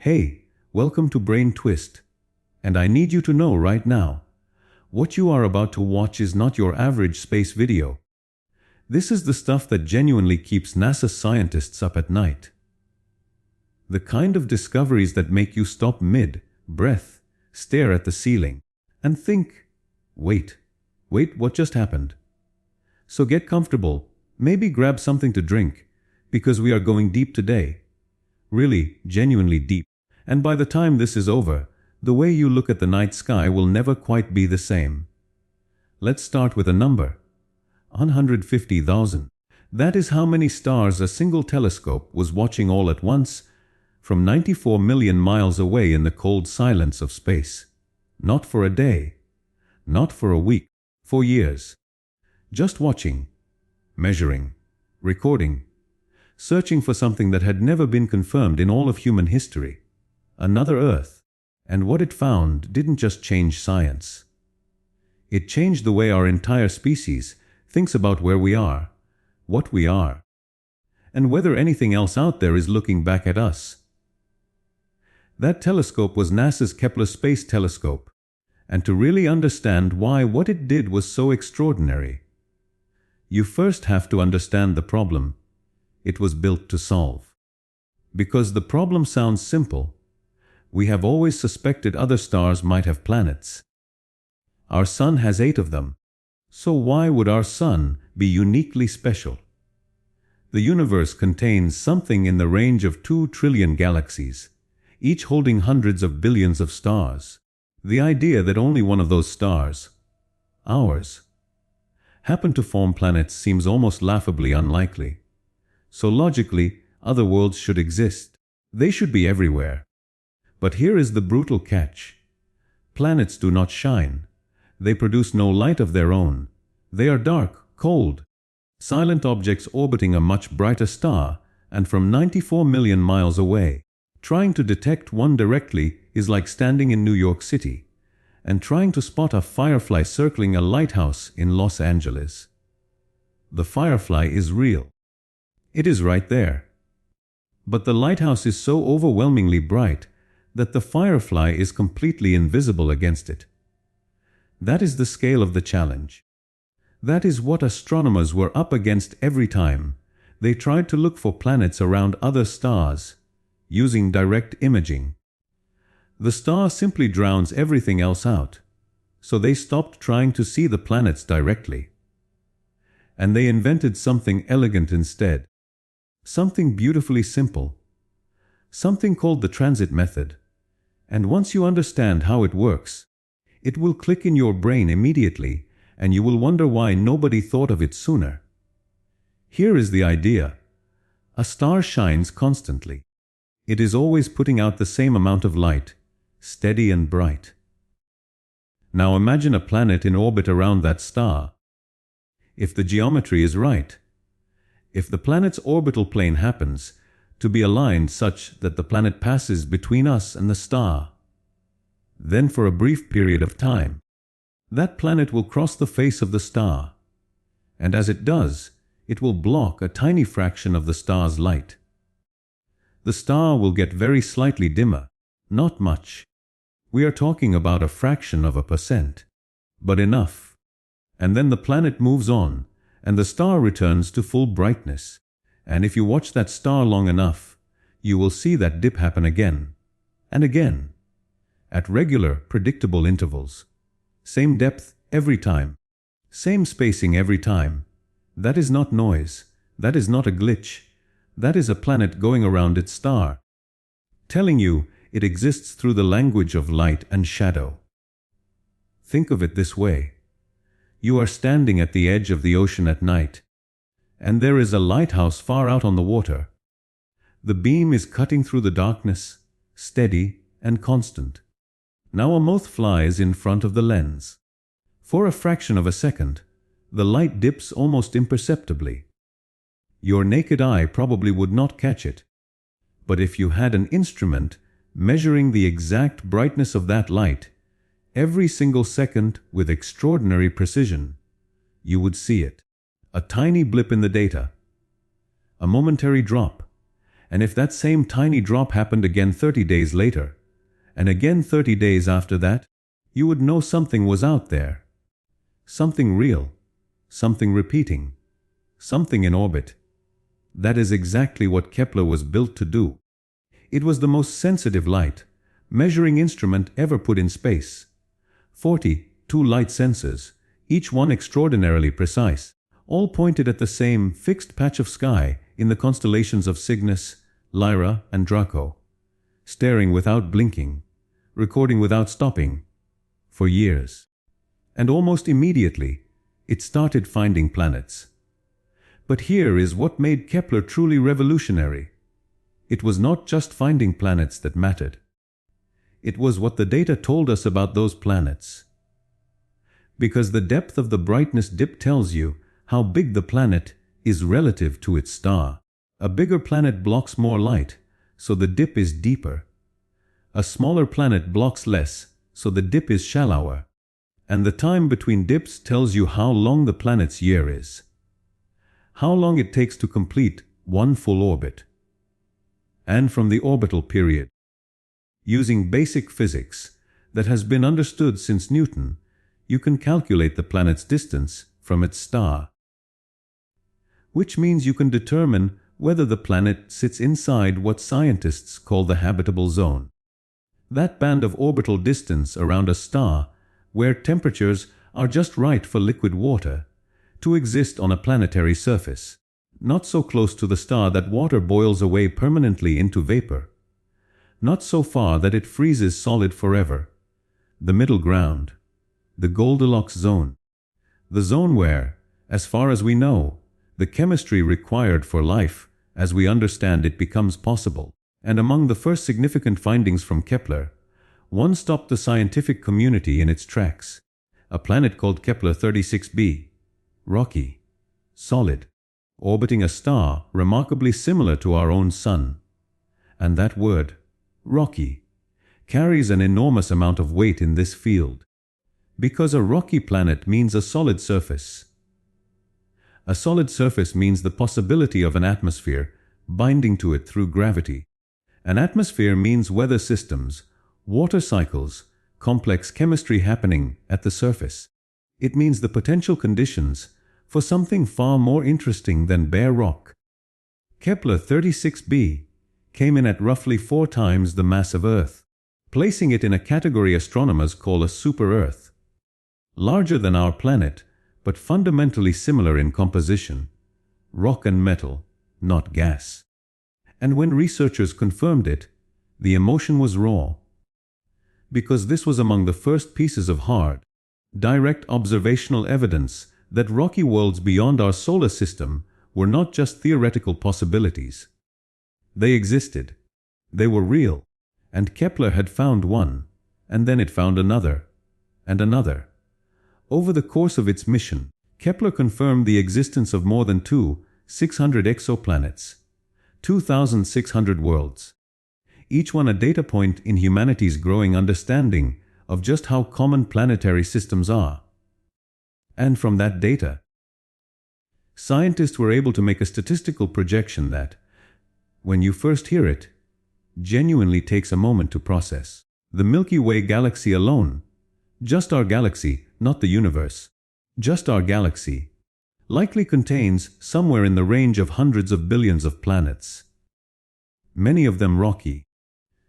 Hey, welcome to Brain Twist. And I need you to know right now, what you are about to watch is not your average space video. This is the stuff that genuinely keeps NASA scientists up at night. The kind of discoveries that make you stop mid-breath, stare at the ceiling, and think, wait, what just happened? So get comfortable, maybe grab something to drink, because we are going deep today. Really, genuinely deep. And by the time this is over, the way you look at the night sky will never quite be the same. Let's start with a number. 150,000. That is how many stars a single telescope was watching all at once, from 94 million miles away in the cold silence of space. Not for a day, not for a week, for years. Just watching, measuring, recording, searching for something that had never been confirmed in all of human history. Another Earth. And what it found didn't just change science. It changed the way our entire species thinks about where we are, what we are, and whether anything else out there is looking back at us. That telescope was NASA's Kepler Space Telescope, and to really understand why what it did was so extraordinary, you first have to understand the problem it was built to solve. Because the problem sounds simple. We have always suspected other stars might have planets. Our sun has 8 of them. So why would our sun be uniquely special? The universe contains something in the range of 2 trillion galaxies, each holding hundreds of billions of stars. The idea that only one of those stars, ours, happen to form planets seems almost laughably unlikely. So logically, other worlds should exist. They should be everywhere. But here is the brutal catch. Planets do not shine. They produce no light of their own. They are dark, cold, silent objects orbiting a much brighter star and from 94 million miles away. Trying to detect one directly is like standing in New York City and trying to spot a firefly circling a lighthouse in Los Angeles. The firefly is real. It is right there. But the lighthouse is so overwhelmingly bright that the firefly is completely invisible against it. That is the scale of the challenge. That is what astronomers were up against every time they tried to look for planets around other stars, using direct imaging. The star simply drowns everything else out, so they stopped trying to see the planets directly. And they invented something elegant instead. Something beautifully simple. Something called the transit method. And once you understand how it works, it will click in your brain immediately, and you will wonder why nobody thought of it sooner. Here is the idea. A star shines constantly. It is always putting out the same amount of light, steady and bright. Now imagine a planet in orbit around that star. If the geometry is right, if the planet's orbital plane happens to be aligned such that the planet passes between us and the star, then for a brief period of time, that planet will cross the face of the star, and as it does, it will block a tiny fraction of the star's light. The star will get very slightly dimmer, not much. We are talking about a fraction of a percent, but enough. And then the planet moves on, and the star returns to full brightness. And if you watch that star long enough, you will see that dip happen again and again, at regular, predictable intervals. Same depth every time, same spacing every time. That is not noise, that is not a glitch, that is a planet going around its star, telling you it exists through the language of light and shadow. Think of it this way. You are standing at the edge of the ocean at night, and there is a lighthouse far out on the water. The beam is cutting through the darkness, steady and constant. Now a moth flies in front of the lens. For a fraction of a second, the light dips almost imperceptibly. Your naked eye probably would not catch it. But if you had an instrument measuring the exact brightness of that light, every single second with extraordinary precision, you would see it. A tiny blip in the data, a momentary drop, And if that same tiny drop happened again 30 days later, and again 30 days after that, you would know something was out there. Something real, something repeating, something in orbit. That is exactly what Kepler was built to do. It was the most sensitive light measuring instrument ever put in space. 42 light sensors, each one extraordinarily precise, all pointed at the same fixed patch of sky in the constellations of Cygnus, Lyra, and Draco, staring without blinking, recording without stopping, for years. And almost immediately, it started finding planets. But here is what made Kepler truly revolutionary. It was not just finding planets that mattered. It was what the data told us about those planets. Because the depth of the brightness dip tells you how big the planet is relative to its star. A bigger planet blocks more light, so the dip is deeper. A smaller planet blocks less, so the dip is shallower. And the time between dips tells you how long the planet's year is. How long it takes to complete one full orbit. And from the orbital period. Using basic physics that has been understood since Newton, you can calculate the planet's distance from its star. Which means you can determine whether the planet sits inside what scientists call the habitable zone. That band of orbital distance around a star where temperatures are just right for liquid water to exist on a planetary surface, not so close to the star that water boils away permanently into vapor, not so far that it freezes solid forever, the middle ground, the Goldilocks zone, the zone where, as far as we know, the chemistry required for life as we understand it becomes possible. And among the first significant findings from Kepler, one stopped the scientific community in its tracks. A planet called Kepler 36b, rocky, solid, orbiting a star remarkably similar to our own Sun. And that word, rocky, carries an enormous amount of weight in this field. Because a rocky planet means a solid surface. A solid surface means the possibility of an atmosphere binding to it through gravity. An atmosphere means weather systems, water cycles, complex chemistry happening at the surface. It means the potential conditions for something far more interesting than bare rock. Kepler 36b came in at roughly 4 times the mass of Earth, placing it in a category astronomers call a super-Earth. Larger than our planet, but fundamentally similar in composition. Rock and metal, not gas. And when researchers confirmed it, the emotion was raw. Because this was among the first pieces of hard, direct observational evidence that rocky worlds beyond our solar system were not just theoretical possibilities. They existed. They were real. And Kepler had found one, and then it found another, and another. Over the course of its mission, Kepler confirmed the existence of more than 2,600 exoplanets, 2,600 worlds, each one a data point in humanity's growing understanding of just how common planetary systems are. And from that data, scientists were able to make a statistical projection that, when you first hear it, genuinely takes a moment to process. The Milky Way galaxy alone, just our galaxy, not the universe, just our galaxy, likely contains somewhere in the range of hundreds of billions of planets. Many of them rocky,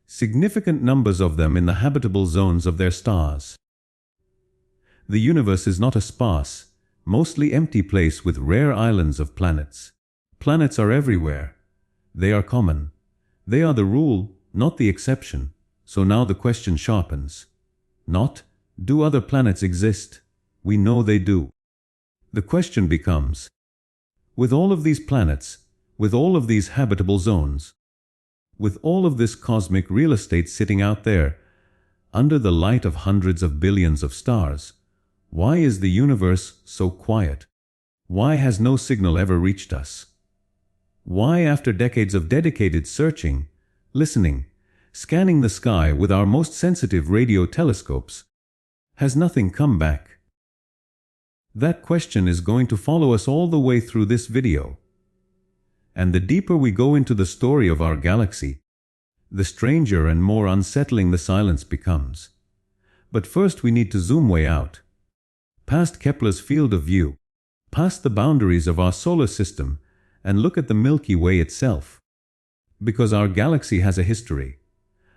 significant numbers of them in the habitable zones of their stars. The universe is not a sparse, mostly empty place with rare islands of planets. Planets are everywhere. They are common. They are the rule, not the exception. So now the question sharpens. Not, do other planets exist? We know they do. The question becomes, with all of these planets, with all of these habitable zones, with all of this cosmic real estate sitting out there, under the light of hundreds of billions of stars, why is the universe so quiet? Why has no signal ever reached us? Why, after decades of dedicated searching, listening, scanning the sky with our most sensitive radio telescopes, has nothing come back? That question is going to follow us all the way through this video. And the deeper we go into the story of our galaxy, the stranger and more unsettling the silence becomes. But first we need to zoom way out, past Kepler's field of view, past the boundaries of our solar system, and look at the Milky Way itself. Because our galaxy has a history,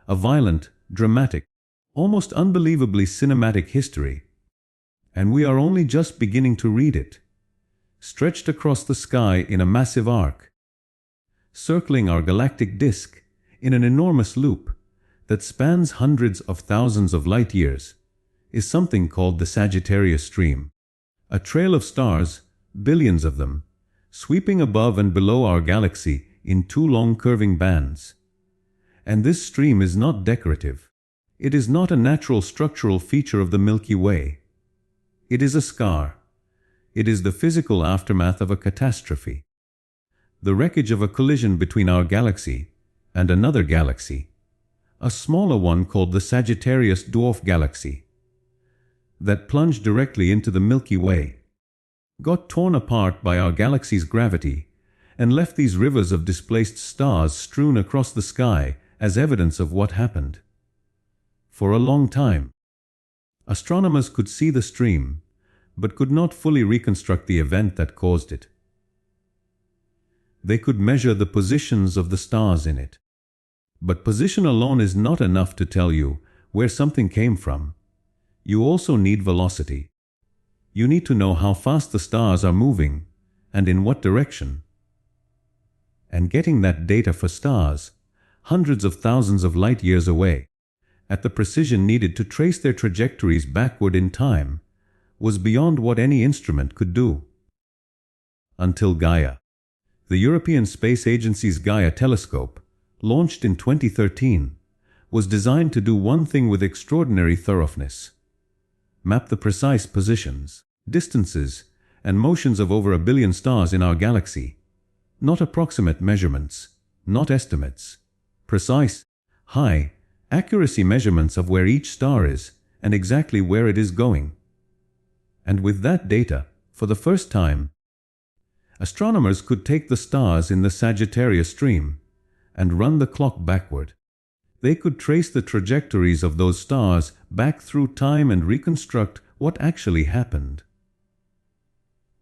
a violent, dramatic, almost unbelievably cinematic history, and we are only just beginning to read it, stretched across the sky in a massive arc, circling our galactic disk in an enormous loop that spans hundreds of thousands of light years, is something called the Sagittarius Stream, a trail of stars, billions of them, sweeping above and below our galaxy in two long curving bands. And this stream is not decorative. It is not a natural structural feature of the Milky Way. It is a scar. It is the physical aftermath of a catastrophe. The wreckage of a collision between our galaxy and another galaxy, a smaller one called the Sagittarius Dwarf Galaxy, that plunged directly into the Milky Way, got torn apart by our galaxy's gravity, and left these rivers of displaced stars strewn across the sky as evidence of what happened. For a long time, astronomers could see the stream, but could not fully reconstruct the event that caused it. They could measure the positions of the stars in it. But position alone is not enough to tell you where something came from. You also need velocity. You need to know how fast the stars are moving and in what direction. And getting that data for stars, hundreds of thousands of light years away, at the precision needed to trace their trajectories backward in time, was beyond what any instrument could do. Until Gaia. The European Space Agency's Gaia telescope, launched in 2013, was designed to do one thing with extraordinary thoroughness: map the precise positions, distances, and motions of over 1 billion stars in our galaxy. Not approximate measurements, not estimates. Precise, high, accuracy measurements of where each star is and exactly where it is going. And with that data, for the first time, astronomers could take the stars in the Sagittarius Stream and run the clock backward. They could trace the trajectories of those stars back through time and reconstruct what actually happened.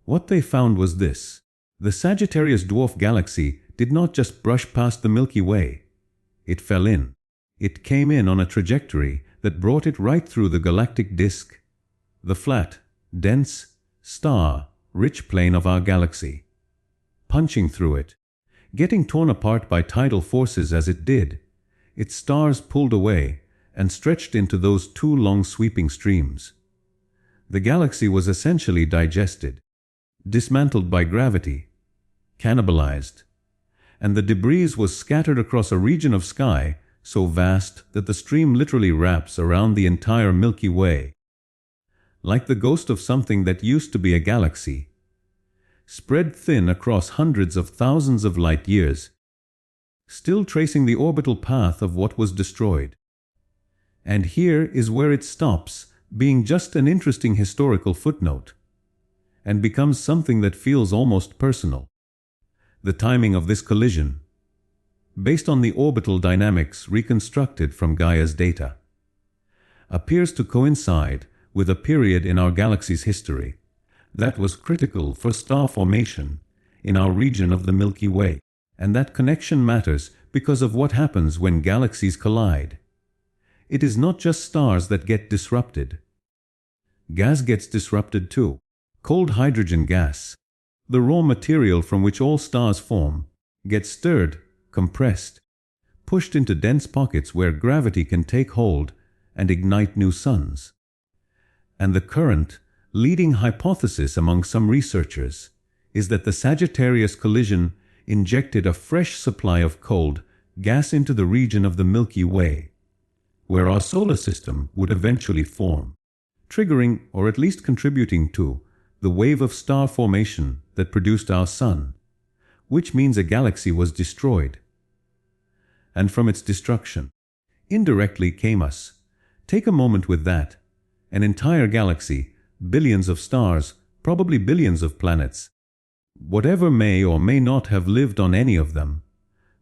What they found was this: the Sagittarius Dwarf Galaxy did not just brush past the Milky Way. It fell in. It came in on a trajectory that brought it right through the galactic disk, the flat, dense, star-rich plane of our galaxy. Punching through it, getting torn apart by tidal forces as it did, its stars pulled away and stretched into those two long sweeping streams. The galaxy was essentially digested, dismantled by gravity, cannibalized, and the debris was scattered across a region of sky so vast that the stream literally wraps around the entire Milky Way, like the ghost of something that used to be a galaxy, spread thin across hundreds of thousands of light years, still tracing the orbital path of what was destroyed. And here is where it stops being just an interesting historical footnote and becomes something that feels almost personal. The timing of this collision, based on the orbital dynamics reconstructed from Gaia's data, appears to coincide with a period in our galaxy's history that was critical for star formation in our region of the Milky Way. And that connection matters because of what happens when galaxies collide. It is not just stars that get disrupted. Gas gets disrupted too. Cold hydrogen gas, the raw material from which all stars form, gets stirred, compressed, pushed into dense pockets where gravity can take hold and ignite new suns. And the current, leading hypothesis among some researchers is that the Sagittarius collision injected a fresh supply of cold gas into the region of the Milky Way, where our solar system would eventually form, triggering or at least contributing to the wave of star formation that produced our sun, which means a galaxy was destroyed. And from its destruction, indirectly came us. Take a moment with that. An entire galaxy, billions of stars, probably billions of planets. Whatever may or may not have lived on any of them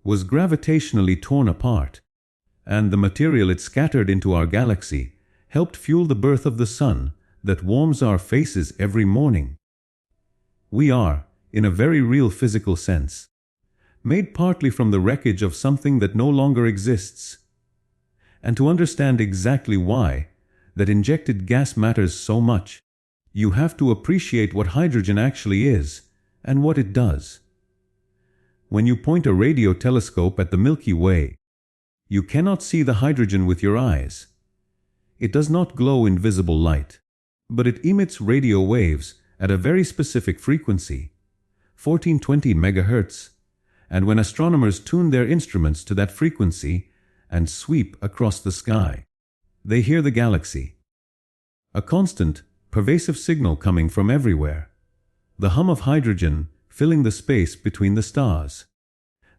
was gravitationally torn apart, and the material it scattered into our galaxy helped fuel the birth of the sun that warms our faces every morning. We are, in a very real physical sense, made partly from the wreckage of something that no longer exists. And to understand exactly why that injected gas matters so much, you have to appreciate what hydrogen actually is and what it does. When you point a radio telescope at the Milky Way, you cannot see the hydrogen with your eyes. It does not glow in visible light, but it emits radio waves at a very specific frequency, 1420 MHz, and when astronomers tune their instruments to that frequency and sweep across the sky, they hear the galaxy. A constant, pervasive signal coming from everywhere. The hum of hydrogen filling the space between the stars.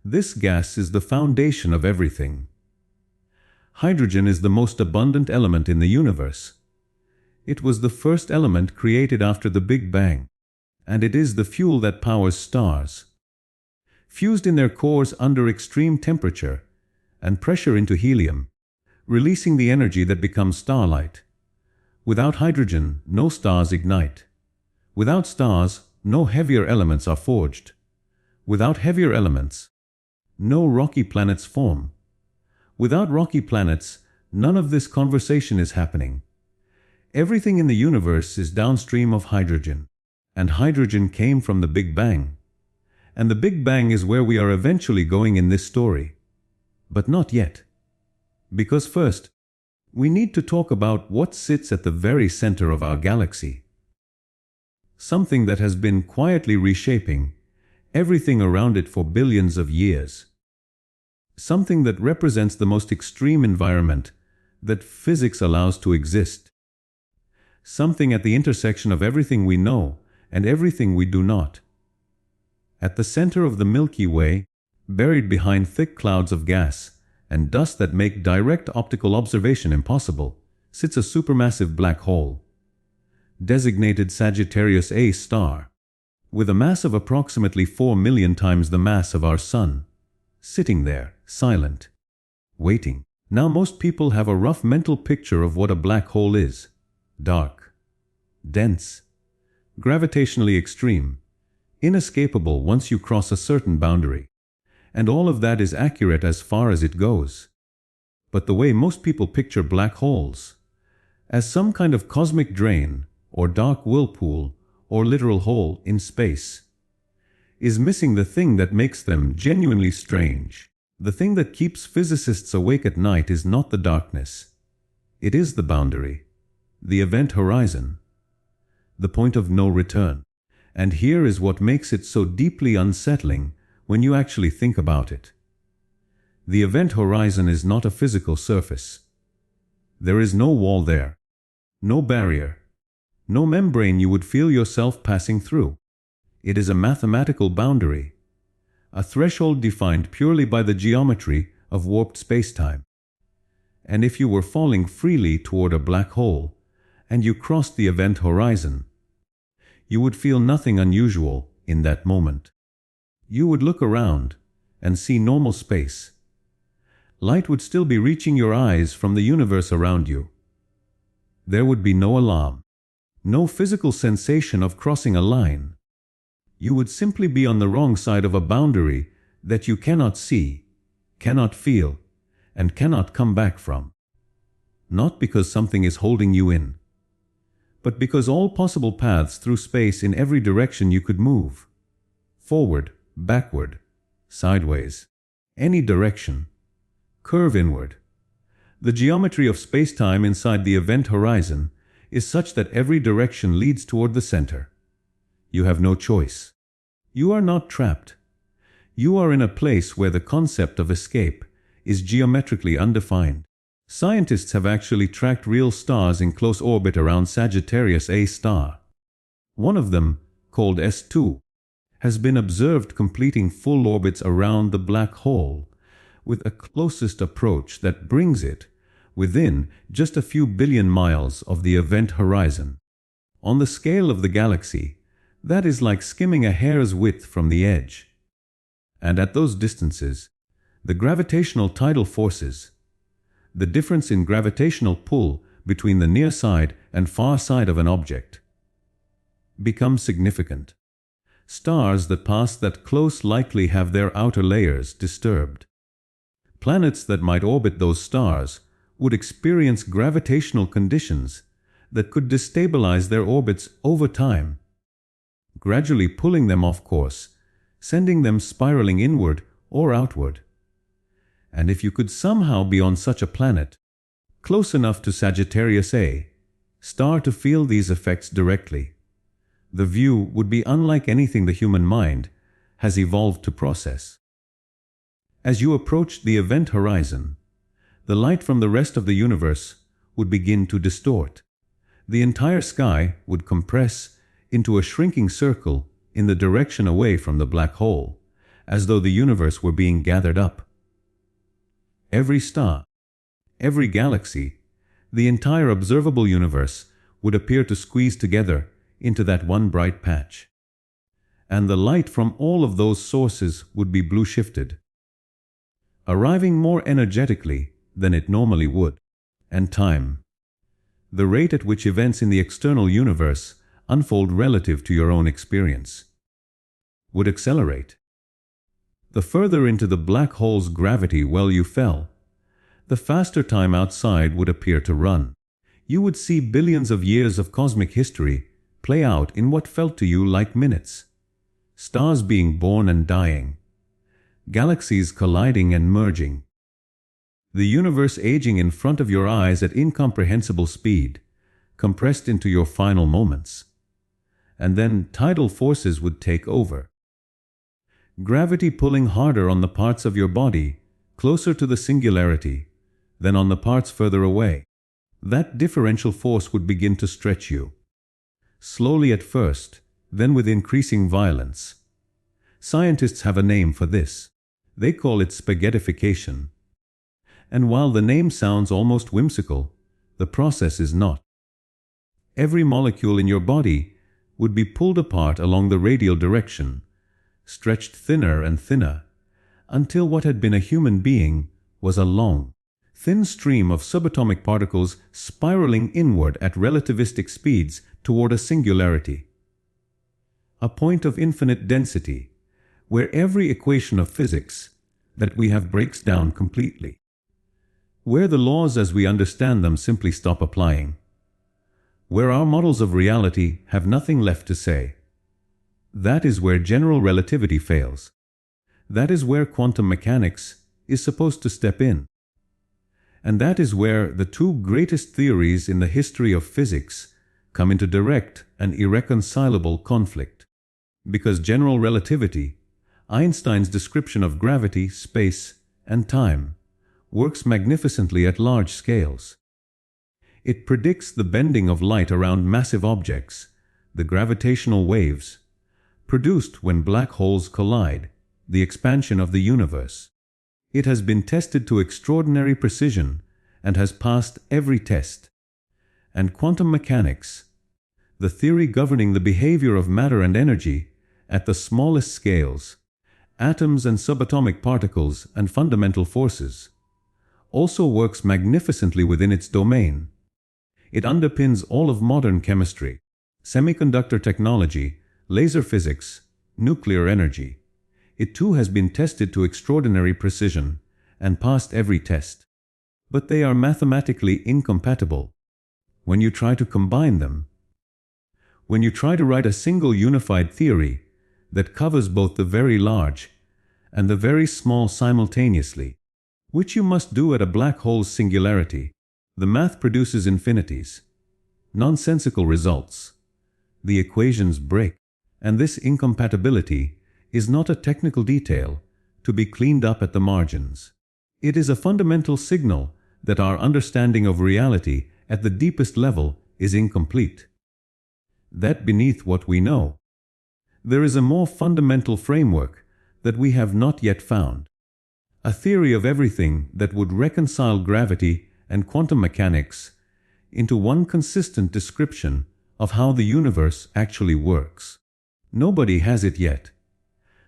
This gas is the foundation of everything. Hydrogen is the most abundant element in the universe. It was the first element created after the Big Bang, and it is the fuel that powers stars. Fused in their cores under extreme temperature and pressure into helium, releasing the energy that becomes starlight. Without hydrogen, no stars ignite. Without stars, no heavier elements are forged. Without heavier elements, no rocky planets form. Without rocky planets, none of this conversation is happening. Everything in the universe is downstream of hydrogen, and hydrogen came from the Big Bang. And the Big Bang is where we are eventually going in this story. But not yet. Because first, we need to talk about what sits at the very center of our galaxy. Something that has been quietly reshaping everything around it for billions of years. Something that represents the most extreme environment that physics allows to exist. Something at the intersection of everything we know and everything we do not. At the center of the Milky Way, buried behind thick clouds of gas and dust that make direct optical observation impossible, sits a supermassive black hole, designated Sagittarius A star, with a mass of approximately 4 million times the mass of our Sun, sitting there, silent, waiting. Now most people have a rough mental picture of what a black hole is. Dark, dense, gravitationally extreme, inescapable once you cross a certain boundary. And all of that is accurate as far as it goes. But the way most people picture black holes, as some kind of cosmic drain, or dark whirlpool, or literal hole in space, is missing the thing that makes them genuinely strange. The thing that keeps physicists awake at night is not the darkness. It is the boundary, the event horizon, the point of no return. And here is what makes it so deeply unsettling when you actually think about it. The event horizon is not a physical surface. There is no wall there, no barrier, no membrane you would feel yourself passing through. It is a mathematical boundary, a threshold defined purely by the geometry of warped spacetime. And if you were falling freely toward a black hole, and you crossed the event horizon, you would feel nothing unusual in that moment. You would look around and see normal space. Light would still be reaching your eyes from the universe around you. There would be no alarm, no physical sensation of crossing a line. You would simply be on the wrong side of a boundary that you cannot see, cannot feel, and cannot come back from. Not because something is holding you in, but because all possible paths through space in every direction you could move, forward, backward, sideways, any direction, curve inward. The geometry of spacetime inside the event horizon is such that every direction leads toward the center. You have no choice. You are not trapped. You are in a place where the concept of escape is geometrically undefined. Scientists have actually tracked real stars in close orbit around Sagittarius A star. One of them, called S2, has been observed completing full orbits around the black hole, with a closest approach that brings it within just a few billion miles of the event horizon. On the scale of the galaxy, That is like skimming a hair's width from the edge. And at those distances, the gravitational tidal forces, the difference in gravitational pull between the near side and far side of an object, become significant. Stars that pass that close likely have their outer layers disturbed. Planets that might orbit those stars would experience gravitational conditions that could destabilize their orbits over time, gradually pulling them off course, sending them spiraling inward or outward. And if you could somehow be on such a planet, close enough to Sagittarius A star to feel these effects directly, the view would be unlike anything the human mind has evolved to process. As you approached the event horizon, the light from the rest of the universe would begin to distort. The entire sky would compress into a shrinking circle in the direction away from the black hole, as though the universe were being gathered up. Every star, every galaxy, the entire observable universe would appear to squeeze together into that one bright patch. And the light from all of those sources would be blue shifted, arriving more energetically than it normally would. And time, the rate at which events in the external universe unfold relative to your own experience, would accelerate. The further into the black hole's gravity well you fell, the faster time outside would appear to run. You would see billions of years of cosmic history play out in what felt to you like minutes. Stars being born and dying, galaxies colliding and merging, the universe aging in front of your eyes at incomprehensible speed, compressed into your final moments. And then tidal forces would take over. Gravity pulling harder on the parts of your body closer to the singularity than on the parts further away. That differential force would begin to stretch you. Slowly at first, then with increasing violence. Scientists have a name for this. They call it spaghettification. And while the name sounds almost whimsical, the process is not. Every molecule in your body would be pulled apart along the radial direction, stretched thinner and thinner, until what had been a human being was a long, thin stream of subatomic particles spiraling inward at relativistic speeds toward a singularity. A point of infinite density, where every equation of physics that we have breaks down completely. Where the laws as we understand them simply stop applying. Where our models of reality have nothing left to say. That is where general relativity fails. That is where quantum mechanics is supposed to step in. And that is where the two greatest theories in the history of physics come into direct and irreconcilable conflict. Because general relativity, Einstein's description of gravity, space, and time, works magnificently at large scales. It predicts the bending of light around massive objects, the gravitational waves, produced when black holes collide, the expansion of the universe. It has been tested to extraordinary precision and has passed every test. And quantum mechanics, the theory governing the behavior of matter and energy at the smallest scales, atoms and subatomic particles and fundamental forces, also works magnificently within its domain. It underpins all of modern chemistry, semiconductor technology, laser physics, nuclear energy. It too has been tested to extraordinary precision and passed every test. But they are mathematically incompatible. When you try to combine them, when you try to write a single unified theory that covers both the very large and the very small simultaneously, which you must do at a black hole's singularity, the math produces infinities, nonsensical results. The equations break, and this incompatibility is not a technical detail to be cleaned up at the margins. It is a fundamental signal that our understanding of reality at the deepest level is incomplete. That beneath what we know, there is a more fundamental framework that we have not yet found. A theory of everything that would reconcile gravity and quantum mechanics into one consistent description of how the universe actually works. Nobody has it yet.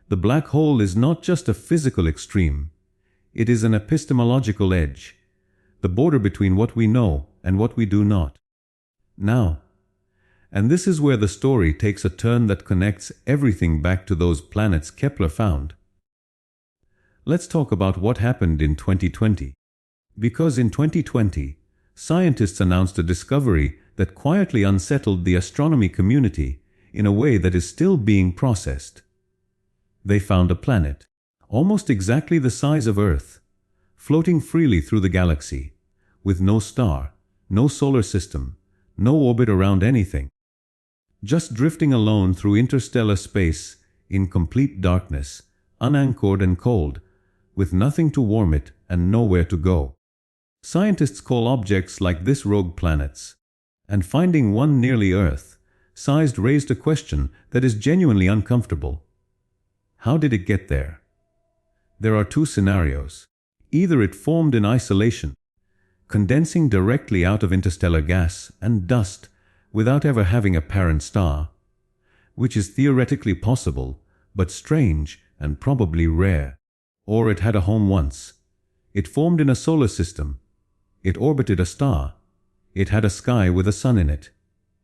The black hole is not just a physical extreme. It is an epistemological edge, the border between what we know and what we do not. Now, and this is where the story takes a turn that connects everything back to those planets Kepler found. Let's talk about what happened in 2020. Because in 2020, scientists announced a discovery that quietly unsettled the astronomy community in a way that is still being processed. They found a planet, almost exactly the size of Earth, floating freely through the galaxy, with no star, no solar system, no orbit around anything. Just drifting alone through interstellar space in complete darkness, unanchored and cold, with nothing to warm it and nowhere to go. Scientists call objects like this rogue planets, and finding one nearly Earth-sized raised a question that is genuinely uncomfortable. How did it get there? There are two scenarios. Either it formed in isolation, condensing directly out of interstellar gas and dust without ever having a parent star, which is theoretically possible, but strange and probably rare. Or it had a home once. It formed in a solar system. It orbited a star. It had a sky with a sun in it.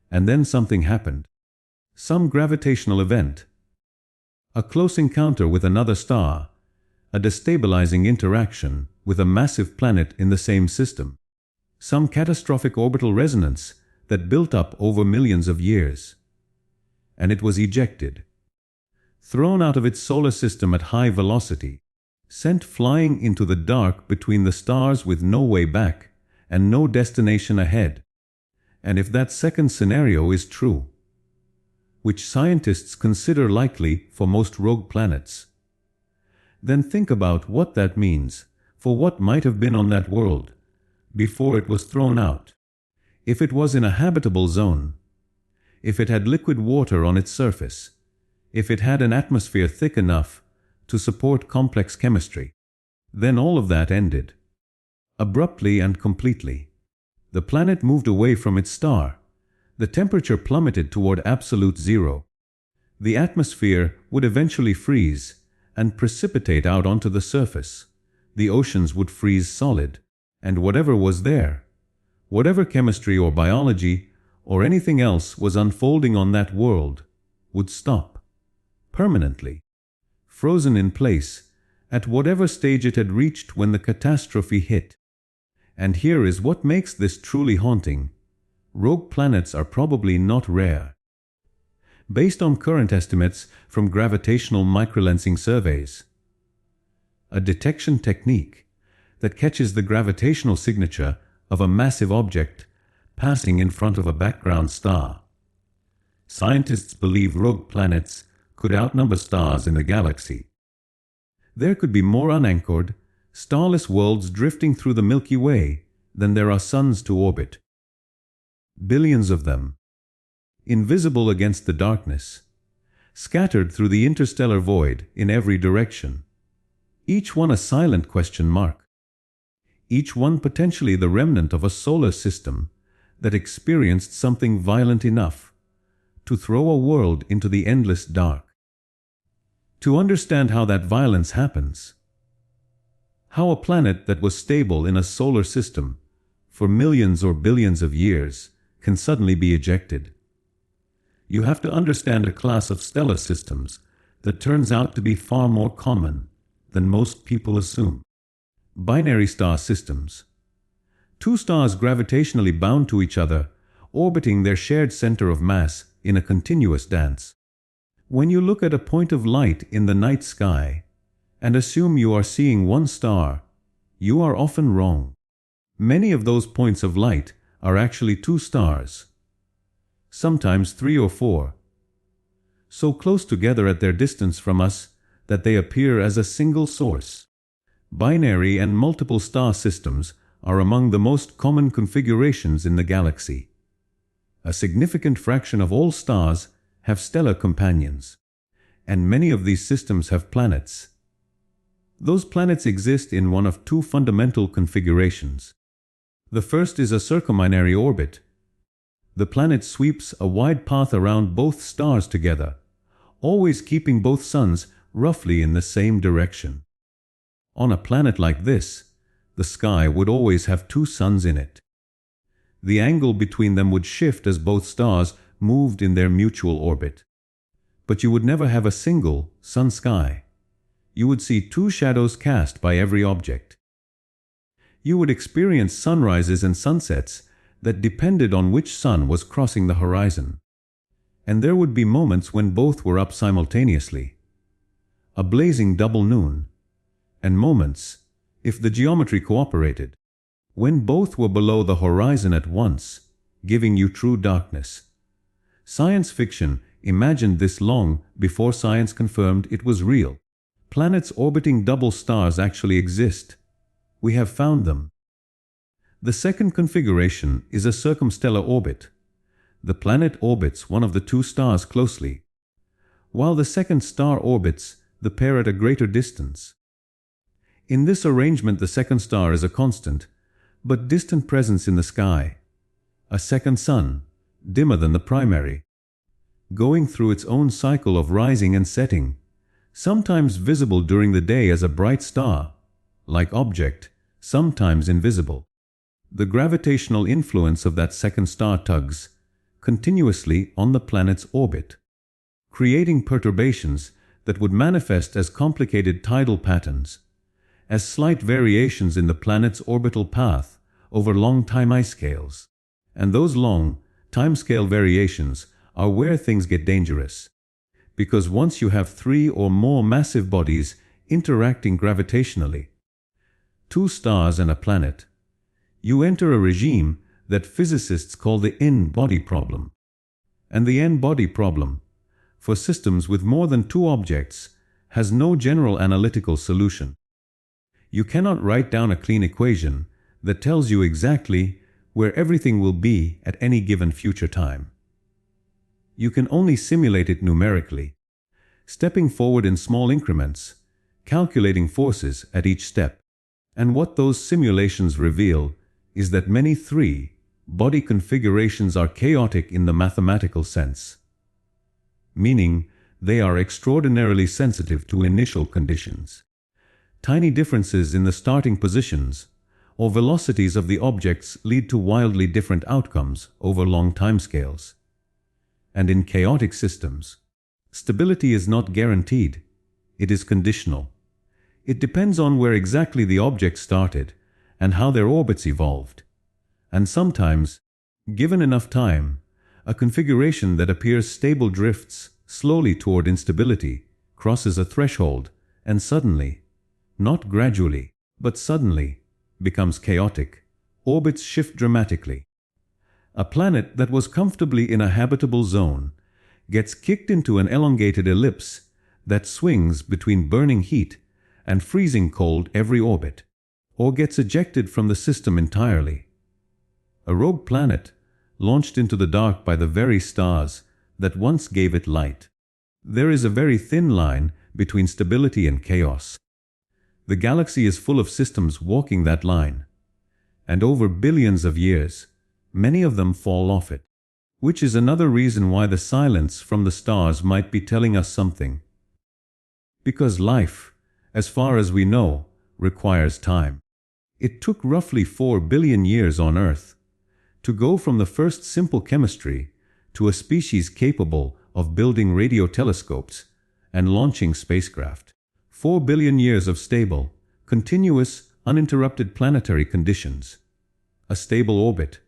And then something happened. Some gravitational event. A close encounter with another star. A destabilizing interaction with a massive planet in the same system. Some catastrophic orbital resonance that built up over millions of years. And it was ejected. Thrown out of its solar system at high velocity. Sent flying into the dark between the stars with no way back and no destination ahead. And if that second scenario is true, which scientists consider likely for most rogue planets, then think about what that means for what might have been on that world before it was thrown out. If it was in a habitable zone, if it had liquid water on its surface, if it had an atmosphere thick enough to support complex chemistry, then all of that ended. Abruptly and completely. The planet moved away from its star. The temperature plummeted toward absolute zero. The atmosphere would eventually freeze and precipitate out onto the surface. The oceans would freeze solid, and whatever was there, whatever chemistry or biology or anything else was unfolding on that world, would stop. Permanently. Frozen in place at whatever stage it had reached when the catastrophe hit. And here is what makes this truly haunting. Rogue planets are probably not rare. Based on current estimates from gravitational microlensing surveys, a detection technique that catches the gravitational signature of a massive object passing in front of a background star. Scientists believe rogue planets could outnumber stars in the galaxy. There could be more unanchored, starless worlds drifting through the Milky Way than there are suns to orbit. Billions of them, invisible against the darkness, scattered through the interstellar void in every direction. Each one a silent question mark. Each one potentially the remnant of a solar system that experienced something violent enough to throw a world into the endless dark. To understand how that violence happens, how a planet that was stable in a solar system for millions or billions of years can suddenly be ejected, you have to understand a class of stellar systems that turns out to be far more common than most people assume. Binary star systems. Two stars gravitationally bound to each other, orbiting their shared center of mass in a continuous dance. When you look at a point of light in the night sky and assume you are seeing one star, you are often wrong. Many of those points of light are actually two stars, sometimes 3 or 4, so close together at their distance from us that they appear as a single source. Binary and multiple star systems are among the most common configurations in the galaxy. A significant fraction of all stars have stellar companions, and many of these systems have planets. Those planets exist in one of two fundamental configurations. The first is a circumbinary orbit. The planet sweeps a wide path around both stars together, always keeping both suns roughly in the same direction. On a planet like this, the sky would always have two suns in it. The angle between them would shift as both stars moved in their mutual orbit. But you would never have a single sun sky. You would see two shadows cast by every object. You would experience sunrises and sunsets that depended on which sun was crossing the horizon. And there would be moments when both were up simultaneously, a blazing double noon, and moments, if the geometry cooperated, when both were below the horizon at once, giving you true darkness. Science fiction imagined this long before science confirmed it was real. Planets orbiting double stars actually exist. We have found them. The second configuration is a circumstellar orbit. The planet orbits one of the two stars closely, while the second star orbits the pair at a greater distance. In this arrangement, the second star is a constant, but distant presence in the sky, a second sun, dimmer than the primary, going through its own cycle of rising and setting, sometimes visible during the day as a bright star, like object, sometimes invisible. The gravitational influence of that second star tugs continuously on the planet's orbit, creating perturbations that would manifest as complicated tidal patterns, as slight variations in the planet's orbital path over long timescales. And those long timescale variations are where things get dangerous, because once you have three or more massive bodies interacting gravitationally, two stars and a planet, you enter a regime that physicists call the n-body problem. And the n-body problem, for systems with more than two objects, has no general analytical solution. You cannot write down a clean equation that tells you exactly where everything will be at any given future time. You can only simulate it numerically, stepping forward in small increments, calculating forces at each step. And what those simulations reveal is that many three-body configurations are chaotic in the mathematical sense, meaning they are extraordinarily sensitive to initial conditions. Tiny differences in the starting positions or velocities of the objects lead to wildly different outcomes over long timescales. And in chaotic systems, stability is not guaranteed, it is conditional. It depends on where exactly the objects started and how their orbits evolved. And sometimes, given enough time, a configuration that appears stable drifts slowly toward instability, crosses a threshold, and suddenly, not gradually, but suddenly, becomes chaotic. Orbits shift dramatically. A planet that was comfortably in a habitable zone gets kicked into an elongated ellipse that swings between burning heat and freezing cold every orbit, or gets ejected from the system entirely. A rogue planet launched into the dark by the very stars that once gave it light. There is a very thin line between stability and chaos. The galaxy is full of systems walking that line, and over billions of years, many of them fall off it, which is another reason why the silence from the stars might be telling us something. Because life, as far as we know, requires time. It took roughly 4 billion years on Earth to go from the first simple chemistry to a species capable of building radio telescopes and launching spacecraft. 4 billion years of stable, continuous, uninterrupted planetary conditions. A stable orbit,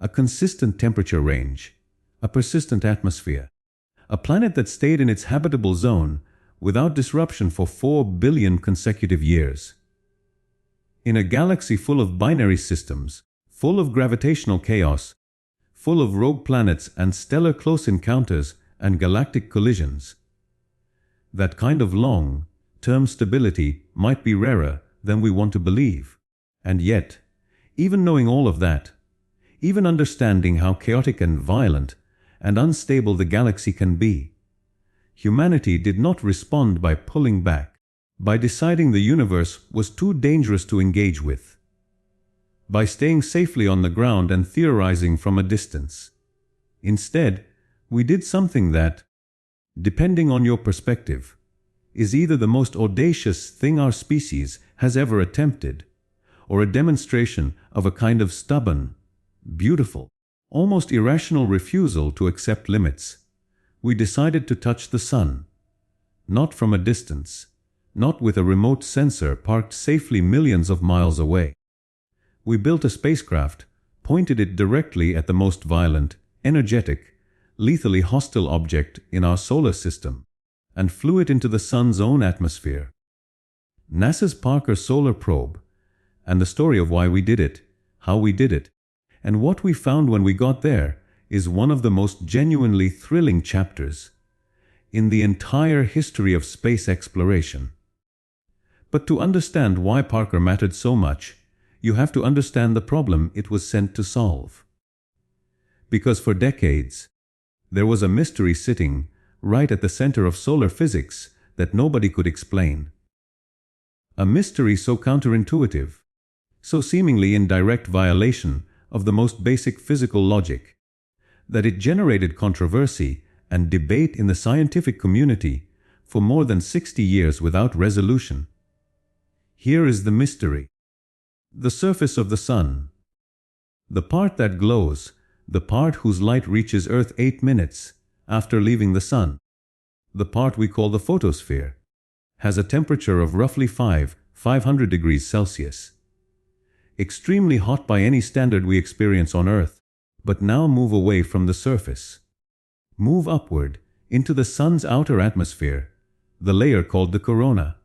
a consistent temperature range, a persistent atmosphere. A planet that stayed in its habitable zone without disruption for 4 billion consecutive years. In a galaxy full of binary systems, full of gravitational chaos, full of rogue planets and stellar close encounters and galactic collisions. That kind of long-term stability might be rarer than we want to believe. And yet, even knowing all of that, even understanding how chaotic and violent and unstable the galaxy can be, humanity did not respond by pulling back, by deciding the universe was too dangerous to engage with, by staying safely on the ground and theorizing from a distance. Instead, we did something that, depending on your perspective, is either the most audacious thing our species has ever attempted, or a demonstration of a kind of stubborn, beautiful, almost irrational refusal to accept limits. We decided to touch the sun, not from a distance, not with a remote sensor parked safely millions of miles away. We built a spacecraft, pointed it directly at the most violent, energetic, lethally hostile object in our solar system, and flew it into the sun's own atmosphere. NASA's Parker Solar Probe, and the story of why we did it, how we did it, and what we found when we got there is one of the most genuinely thrilling chapters in the entire history of space exploration. But to understand why Parker mattered so much, you have to understand the problem it was sent to solve. Because for decades, there was a mystery sitting right at the center of solar physics that nobody could explain. A mystery so counterintuitive, so seemingly in direct violation of the most basic physical logic, that it generated controversy and debate in the scientific community for more than 60 years without resolution. Here is the mystery. The surface of the sun. The part that glows, the part whose light reaches Earth 8 minutes after leaving the sun, the part we call the photosphere, has a temperature of roughly 500 degrees Celsius. Extremely hot by any standard we experience on Earth, but now move away from the surface. Move upward into the sun's outer atmosphere, the layer called the corona.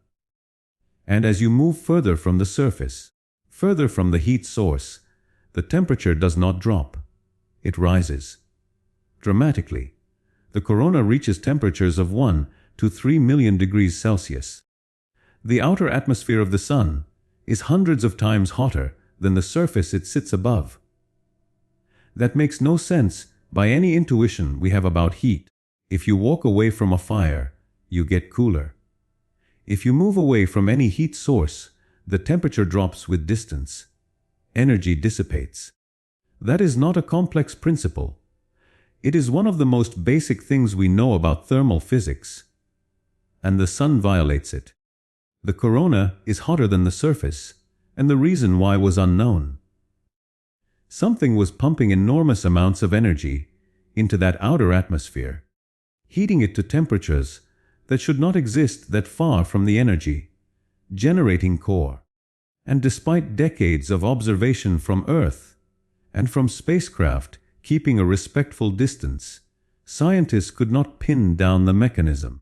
And as you move further from the surface, further from the heat source, the temperature does not drop. It rises. Dramatically. The corona reaches temperatures of 1 to 3 million degrees Celsius. The outer atmosphere of the sun is hundreds of times hotter than the surface it sits above. That makes no sense by any intuition we have about heat. If you walk away from a fire, you get cooler. If you move away from any heat source, the temperature drops with distance. Energy dissipates. That is not a complex principle. It is one of the most basic things we know about thermal physics. And the sun violates it. The corona is hotter than the surface, and the reason why was unknown. Something was pumping enormous amounts of energy into that outer atmosphere, heating it to temperatures that should not exist that far from the energy generating core. And despite decades of observation from Earth and from spacecraft keeping a respectful distance, scientists could not pin down the mechanism.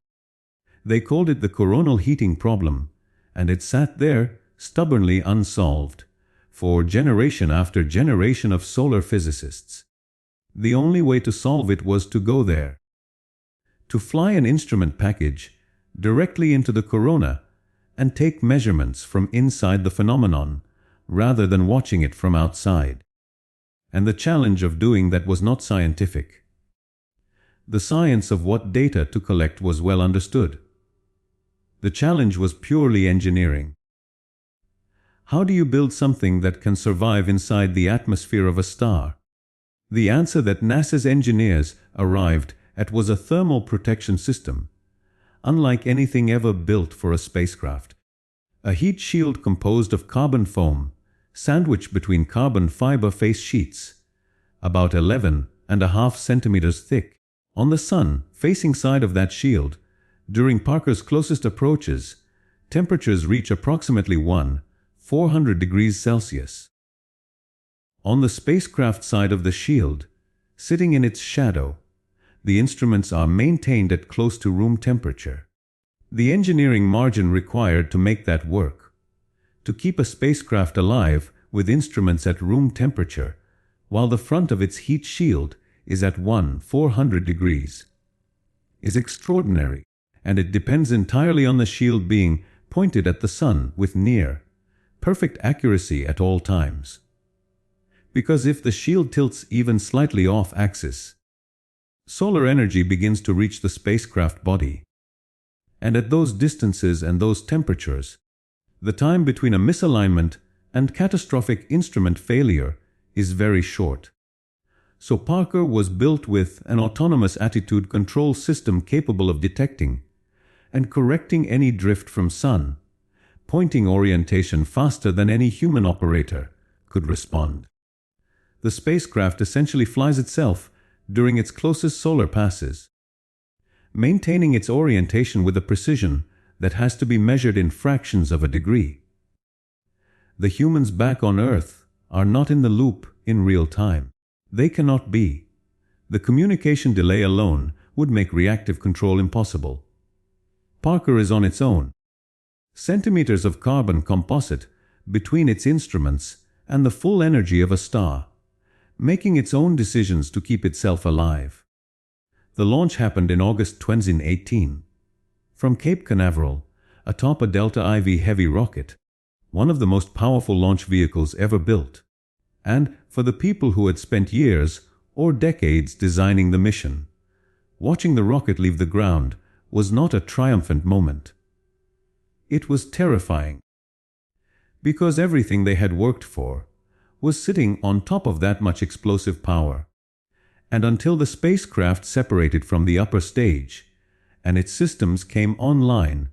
They called it the coronal heating problem, and it sat there stubbornly unsolved for generation after generation of solar physicists. The only way to solve it was to go there, to fly an instrument package directly into the corona and take measurements from inside the phenomenon rather than watching it from outside. And the challenge of doing that was not scientific. The science of what data to collect was well understood. The challenge was purely engineering. How do you build something that can survive inside the atmosphere of a star? The answer that NASA's engineers arrived at was a thermal protection system, unlike anything ever built for a spacecraft. A heat shield composed of carbon foam, sandwiched between carbon fiber face sheets, about 11.5 centimeters thick. On the sun-facing side of that shield, during Parker's closest approaches, temperatures reach approximately 400 degrees Celsius. On the spacecraft side of the shield, sitting in its shadow, the instruments are maintained at close to room temperature. The engineering margin required to make that work, to keep a spacecraft alive with instruments at room temperature, while the front of its heat shield is at 400 degrees, is extraordinary, and it depends entirely on the shield being pointed at the sun with near perfect accuracy at all times. Because if the shield tilts even slightly off axis, solar energy begins to reach the spacecraft body. And at those distances and those temperatures, the time between a misalignment and catastrophic instrument failure is very short. So Parker was built with an autonomous attitude control system capable of detecting and correcting any drift from Sun, pointing orientation faster than any human operator could respond. The spacecraft essentially flies itself during its closest solar passes, maintaining its orientation with a precision that has to be measured in fractions of a degree. The humans back on Earth are not in the loop in real time. They cannot be. The communication delay alone would make reactive control impossible. Parker is on its own. Centimeters of carbon composite between its instruments and the full energy of a star, making its own decisions to keep itself alive. The launch happened in August 2018. From Cape Canaveral, atop a Delta IV heavy rocket, one of the most powerful launch vehicles ever built. And for the people who had spent years or decades designing the mission, watching the rocket leave the ground was not a triumphant moment. It was terrifying. Because everything they had worked for was sitting on top of that much explosive power. And until the spacecraft separated from the upper stage and its systems came online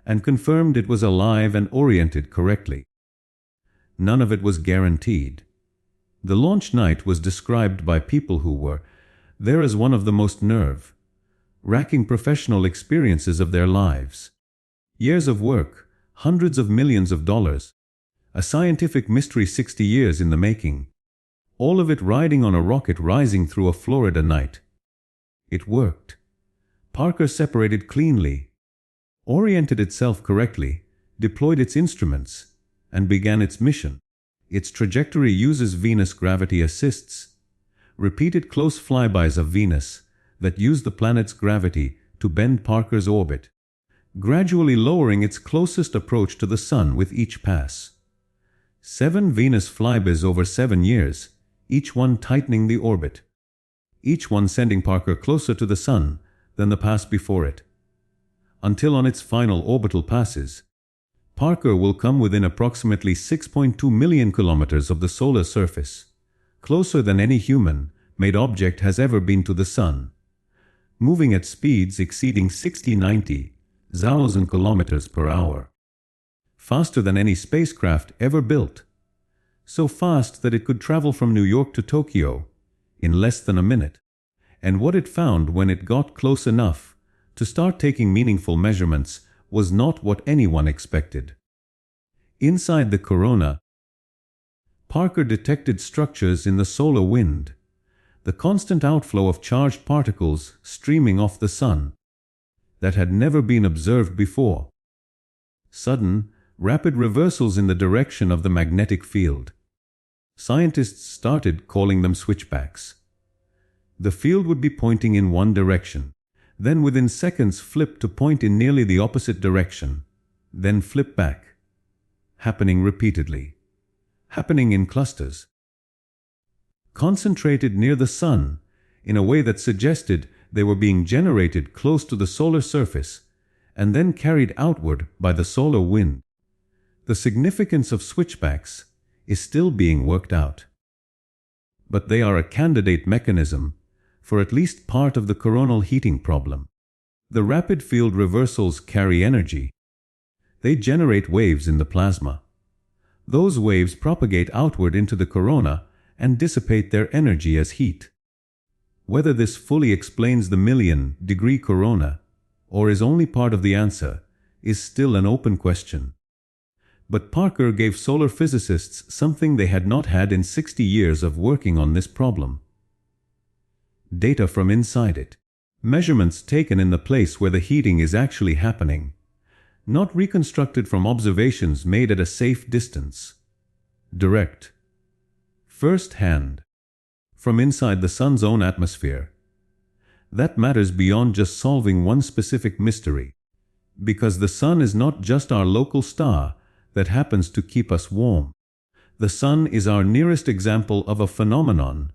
and confirmed it was alive and oriented correctly, none of it was guaranteed. The launch night was described by people who were there as one of the most nerve-wracking professional experiences of their lives. Years of work, hundreds of millions of dollars, a scientific mystery 60 years in the making, all of it riding on a rocket rising through a Florida night. It worked. Parker separated cleanly, oriented itself correctly, deployed its instruments, and began its mission. Its trajectory uses Venus gravity assists, repeated close flybys of Venus that use the planet's gravity to bend Parker's orbit, gradually lowering its closest approach to the Sun with each pass. 7 Venus flybys over 7 years, each one tightening the orbit, each one sending Parker closer to the Sun than the pass before it. Until on its final orbital passes, Parker will come within approximately 6.2 million kilometers of the solar surface, closer than any human-made object has ever been to the Sun, moving at speeds exceeding 60-90,000 kilometers per hour. Faster than any spacecraft ever built, so fast that it could travel from New York to Tokyo in less than a minute. And what it found when it got close enough to start taking meaningful measurements was not what anyone expected. Inside the corona, Parker detected structures in the solar wind, the constant outflow of charged particles streaming off the Sun that had never been observed before. Sudden, rapid reversals in the direction of the magnetic field. Scientists started calling them switchbacks. The field would be pointing in one direction, then within seconds flip to point in nearly the opposite direction, then flip back, happening repeatedly, happening in clusters, concentrated near the Sun in a way that suggested they were being generated close to the solar surface and then carried outward by the solar wind. The significance of switchbacks is still being worked out, but they are a candidate mechanism for at least part of the coronal heating problem. The rapid field reversals carry energy. They generate waves in the plasma. Those waves propagate outward into the corona and dissipate their energy as heat. Whether this fully explains the million-degree corona or is only part of the answer is still an open question. But Parker gave solar physicists something they had not had in 60 years of working on this problem. Data from inside it. Measurements taken in the place where the heating is actually happening, not reconstructed from observations made at a safe distance. Direct. First-hand. From inside the Sun's own atmosphere. That matters beyond just solving one specific mystery, because the Sun is not just our local star that happens to keep us warm. The Sun is our nearest example of a phenomenon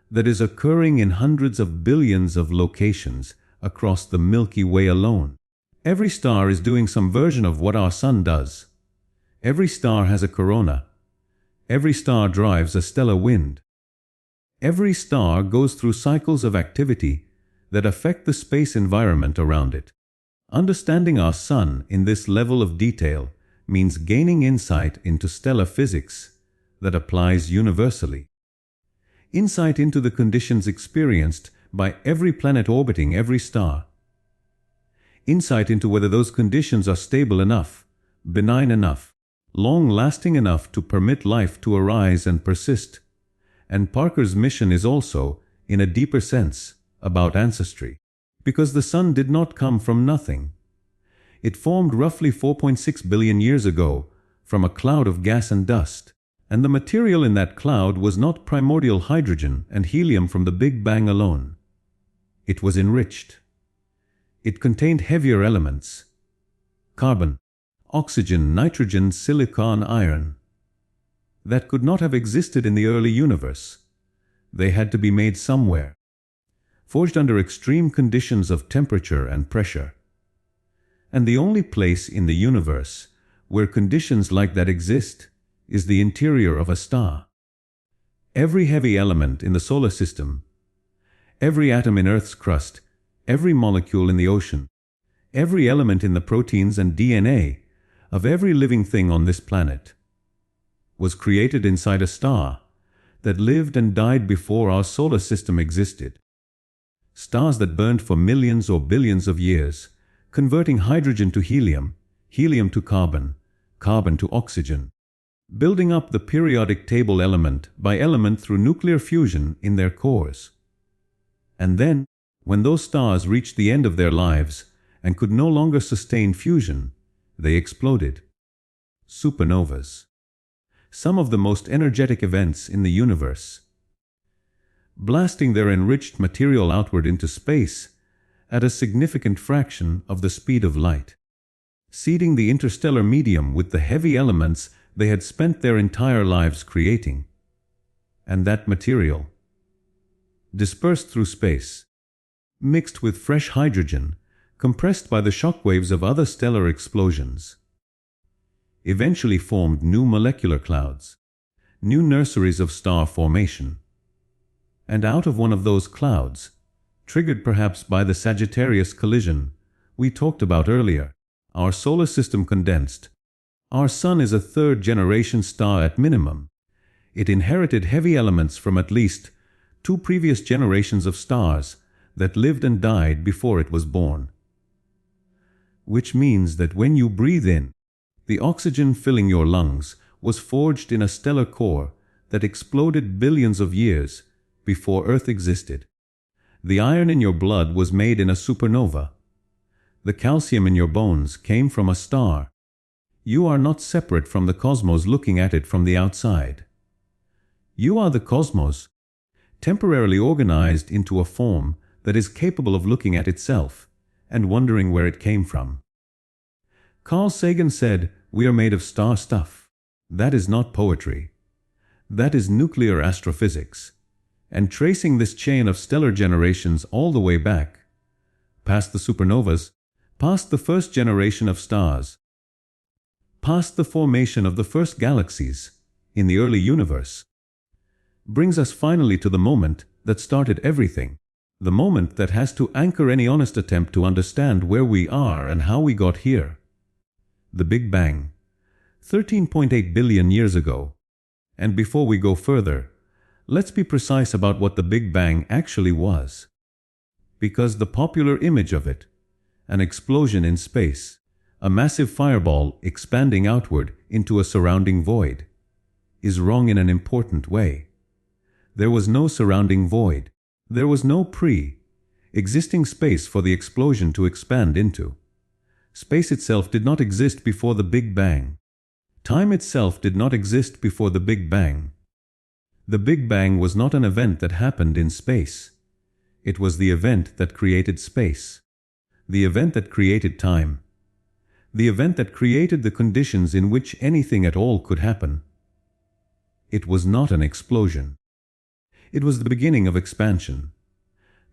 that is occurring in hundreds of billions of locations across the Milky Way alone. Every star is doing some version of what our Sun does. Every star has a corona. Every star drives a stellar wind. Every star goes through cycles of activity that affect the space environment around it. Understanding our Sun in this level of detail means gaining insight into stellar physics that applies universally. Insight into the conditions experienced by every planet orbiting every star. Insight into whether those conditions are stable enough, benign enough, long-lasting enough to permit life to arise and persist. And Parker's mission is also, in a deeper sense, about ancestry. Because the Sun did not come from nothing. It formed roughly 4.6 billion years ago from a cloud of gas and dust. And the material in that cloud was not primordial hydrogen and helium from the Big Bang alone. It was enriched. It contained heavier elements: carbon, oxygen, nitrogen, silicon, iron, that could not have existed in the early universe. They had to be made somewhere, forged under extreme conditions of temperature and pressure. And the only place in the universe where conditions like that exist is the interior of a star. Every heavy element in the solar system, every atom in Earth's crust, every molecule in the ocean, every element in the proteins and DNA of every living thing on this planet was created inside a star that lived and died before our solar system existed. Stars that burned for millions or billions of years, converting hydrogen to helium, helium to carbon, carbon to oxygen, building up the periodic table element by element through nuclear fusion in their cores. And then, when those stars reached the end of their lives and could no longer sustain fusion, they exploded. Supernovas. Some of the most energetic events in the universe, blasting their enriched material outward into space at a significant fraction of the speed of light, seeding the interstellar medium with the heavy elements they had spent their entire lives creating. And that material, dispersed through space, mixed with fresh hydrogen, compressed by the shock waves of other stellar explosions, eventually formed new molecular clouds, new nurseries of star formation. And out of one of those clouds, triggered perhaps by the Sagittarius collision we talked about earlier, our solar system condensed. Our Sun is a third-generation star at minimum. It inherited heavy elements from at least 2 previous generations of stars that lived and died before it was born. Which means that when you breathe in, the oxygen filling your lungs was forged in a stellar core that exploded billions of years before Earth existed. The iron in your blood was made in a supernova. The calcium in your bones came from a star. You are not separate from the cosmos looking at it from the outside. You are the cosmos, temporarily organized into a form that is capable of looking at itself and wondering where it came from. Carl Sagan said, "We are made of star stuff." That is not poetry. That is nuclear astrophysics. And tracing this chain of stellar generations all the way back, past the supernovas, past the first generation of stars, past the formation of the first galaxies in the early universe, brings us finally to the moment that started everything, the moment that has to anchor any honest attempt to understand where we are and how we got here. The Big Bang, 13.8 billion years ago. And before we go further, let's be precise about what the Big Bang actually was. Because the popular image of it, an explosion in space, a massive fireball expanding outward into a surrounding void, is wrong in an important way. There was no surrounding void. There was no pre-existing space for the explosion to expand into. Space itself did not exist before the Big Bang. Time itself did not exist before the Big Bang. The Big Bang was not an event that happened in space. It was the event that created space. The event that created time. The event that created the conditions in which anything at all could happen. It was not an explosion. It was the beginning of expansion.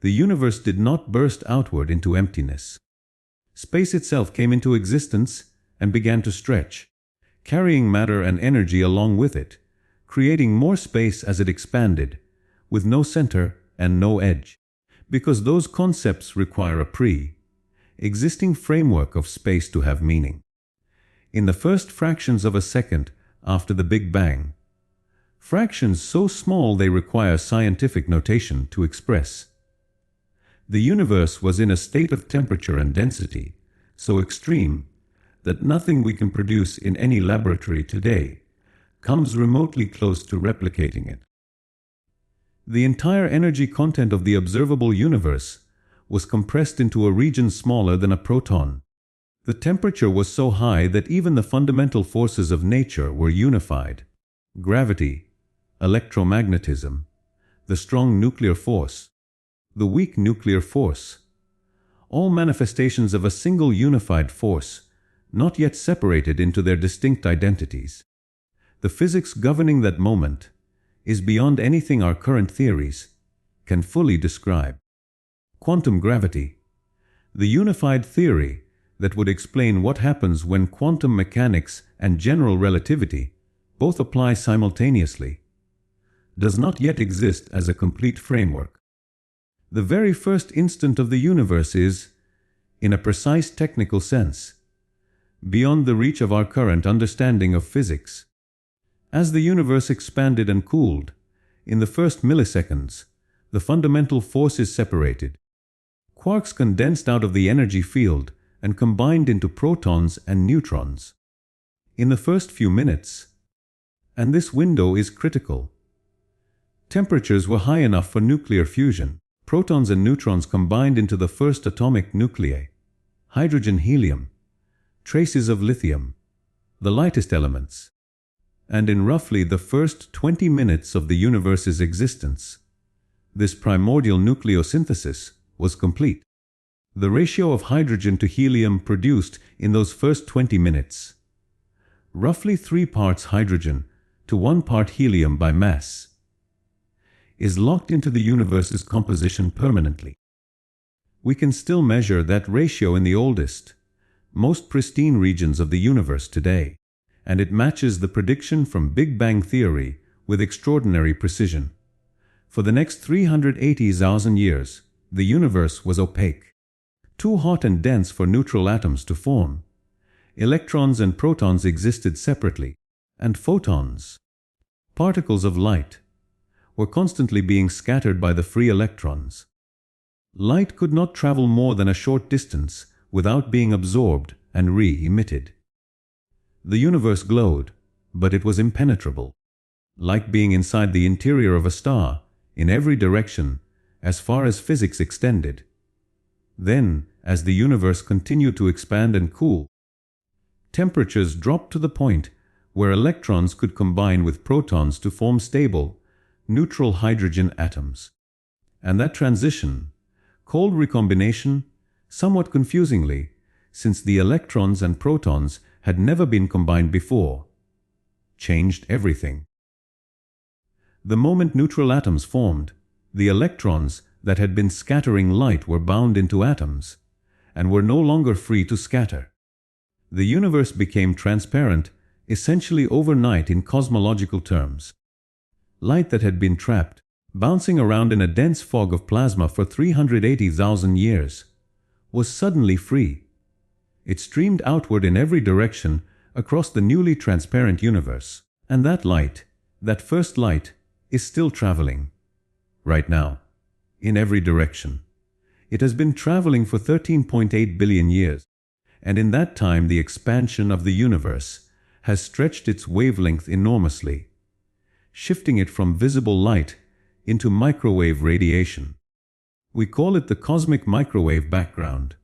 The universe did not burst outward into emptiness. Space itself came into existence and began to stretch, carrying matter and energy along with it, creating more space as it expanded, with no center and no edge, because those concepts require a pre-existing framework of space to have meaning. In the first fractions of a second after the Big Bang, fractions so small they require scientific notation to express, the universe was in a state of temperature and density so extreme that nothing we can produce in any laboratory today comes remotely close to replicating it. The entire energy content of the observable universe was compressed into a region smaller than a proton. The temperature was so high that even the fundamental forces of nature were unified: gravity, electromagnetism, the strong nuclear force, the weak nuclear force, all manifestations of a single unified force, not yet separated into their distinct identities. The physics governing that moment is beyond anything our current theories can fully describe. Quantum gravity, the unified theory that would explain what happens when quantum mechanics and general relativity both apply simultaneously, does not yet exist as a complete framework. The very first instant of the universe is, in a precise technical sense, beyond the reach of our current understanding of physics. As the universe expanded and cooled, in the first milliseconds, the fundamental forces separated. Quarks condensed out of the energy field and combined into protons and neutrons. In the first few minutes, and this window is critical, temperatures were high enough for nuclear fusion. Protons and neutrons combined into the first atomic nuclei, hydrogen, helium, traces of lithium, the lightest elements. And in roughly the first 20 minutes of the universe's existence, this primordial nucleosynthesis was complete. The ratio of hydrogen to helium produced in those first 20 minutes, roughly 3 parts hydrogen to 1 part helium by mass, is locked into the universe's composition permanently. We can still measure that ratio in the oldest, most pristine regions of the universe today, and it matches the prediction from Big Bang theory with extraordinary precision. For the next 380,000 years, the universe was opaque, too hot and dense for neutral atoms to form. Electrons and protons existed separately, and photons, particles of light, were constantly being scattered by the free electrons. Light could not travel more than a short distance without being absorbed and re-emitted. The universe glowed, but it was impenetrable, like being inside the interior of a star, in every direction, as far as physics extended. Then, as the universe continued to expand and cool, temperatures dropped to the point where electrons could combine with protons to form stable, neutral hydrogen atoms. And that transition, called recombination, somewhat confusingly, since the electrons and protons had never been combined before, changed everything. The moment neutral atoms formed, the electrons that had been scattering light were bound into atoms, and were no longer free to scatter. The universe became transparent, essentially overnight in cosmological terms. Light that had been trapped, bouncing around in a dense fog of plasma for 380,000 years, was suddenly free. It streamed outward in every direction across the newly transparent universe. And that light, that first light, is still traveling. Right now. In every direction. It has been traveling for 13.8 billion years. And in that time the expansion of the universe has stretched its wavelength enormously, shifting it from visible light into microwave radiation. We call it the cosmic microwave background.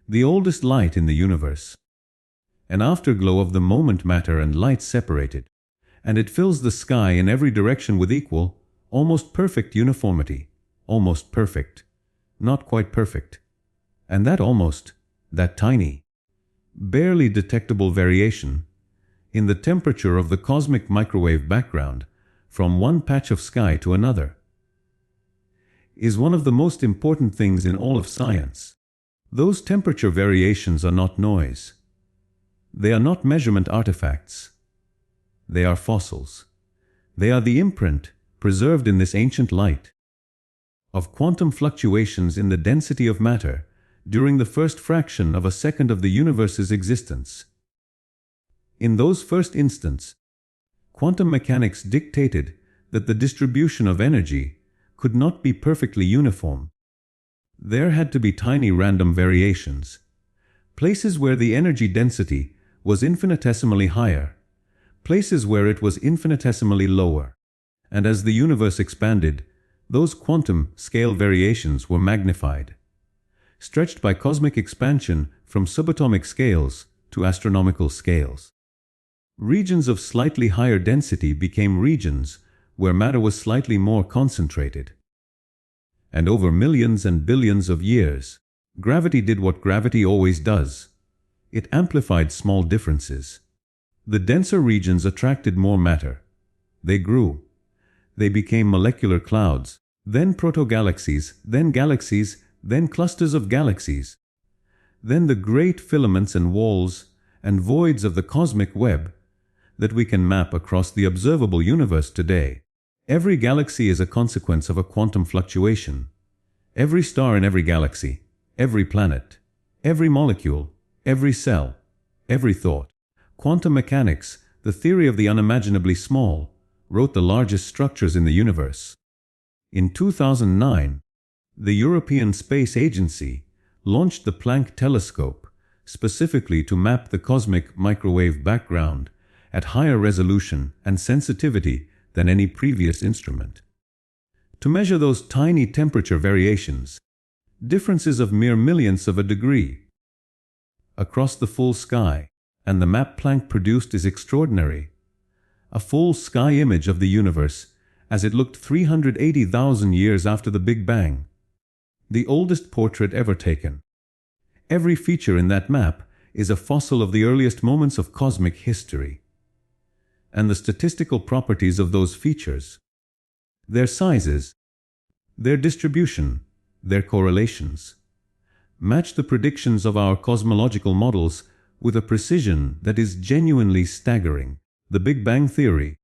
The oldest light in the universe. An afterglow of the moment matter and light separated, and it fills the sky in every direction with equal, almost perfect uniformity. Almost perfect. Not quite perfect. And that almost, that tiny, barely detectable variation in the temperature of the cosmic microwave background from one patch of sky to another is one of the most important things in all of science. Those temperature variations are not noise. They are not measurement artifacts. They are fossils. They are the imprint, preserved in this ancient light, of quantum fluctuations in the density of matter during the first fraction of a second of the universe's existence. In those first instants, quantum mechanics dictated that the distribution of energy could not be perfectly uniform. There had to be tiny random variations, places where the energy density was infinitesimally higher, places where it was infinitesimally lower. And as the universe expanded, those quantum scale variations were magnified, stretched by cosmic expansion from subatomic scales to astronomical scales. Regions of slightly higher density became regions where matter was slightly more concentrated. And over millions and billions of years, gravity did what gravity always does. It amplified small differences. The denser regions attracted more matter. They grew. They became molecular clouds, then protogalaxies, then clusters of galaxies. Then the great filaments and walls and voids of the cosmic web that we can map across the observable universe today. Every galaxy is a consequence of a quantum fluctuation. Every star in every galaxy, every planet, every molecule, every cell, every thought. Quantum mechanics, the theory of the unimaginably small, wrote the largest structures in the universe. In 2009, the European Space Agency launched the Planck telescope specifically to map the cosmic microwave background at higher resolution and sensitivity than any previous instrument. To measure those tiny temperature variations, differences of mere millionths of a degree, across the full sky, and the map Planck produced is extraordinary. A full sky image of the universe as it looked 380,000 years after the Big Bang. The oldest portrait ever taken. Every feature in that map is a fossil of the earliest moments of cosmic history. And the statistical properties of those features, their sizes, their distribution, their correlations, match the predictions of our cosmological models with a precision that is genuinely staggering. The Big Bang theory,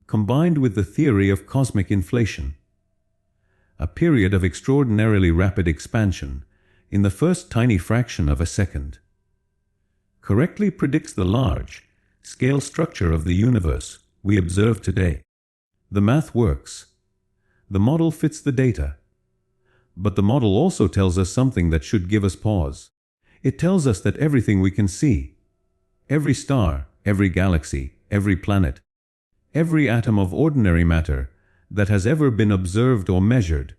combined with the theory of cosmic inflation, a period of extraordinarily rapid expansion in the first tiny fraction of a second, correctly predicts the large scale structure of the universe we observe today. The math works. The model fits the data. But the model also tells us something that should give us pause. It tells us that everything we can see, every star, every galaxy, every planet, every atom of ordinary matter that has ever been observed or measured,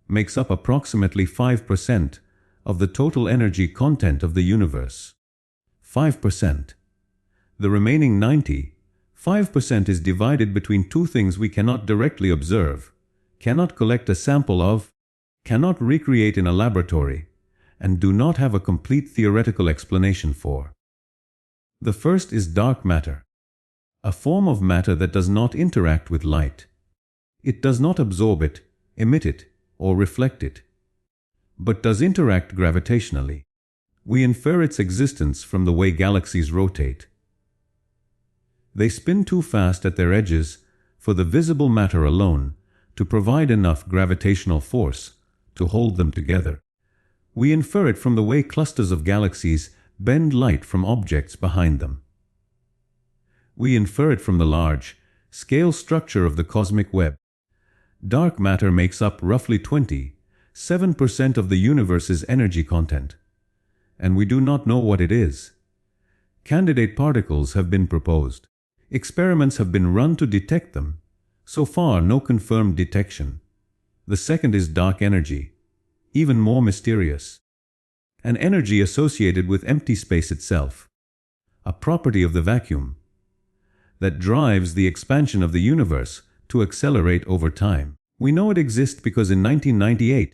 makes up approximately 5% of the total energy content of the universe. 5%. The remaining 95% is divided between two things we cannot directly observe, cannot collect a sample of, cannot recreate in a laboratory, and do not have a complete theoretical explanation for. The first is dark matter, a form of matter that does not interact with light. It does not absorb it, emit it, or reflect it, but does interact gravitationally. We infer its existence from the way galaxies rotate. They spin too fast at their edges for the visible matter alone to provide enough gravitational force to hold them together. We infer it from the way clusters of galaxies bend light from objects behind them. We infer it from the large scale structure of the cosmic web. Dark matter makes up roughly 27% of the universe's energy content, and we do not know what it is. Candidate particles have been proposed. Experiments have been run to detect them. So far, no confirmed detection. The second is dark energy, even more mysterious. An energy associated with empty space itself, a property of the vacuum, that drives the expansion of the universe to accelerate over time. We know it exists because in 1998,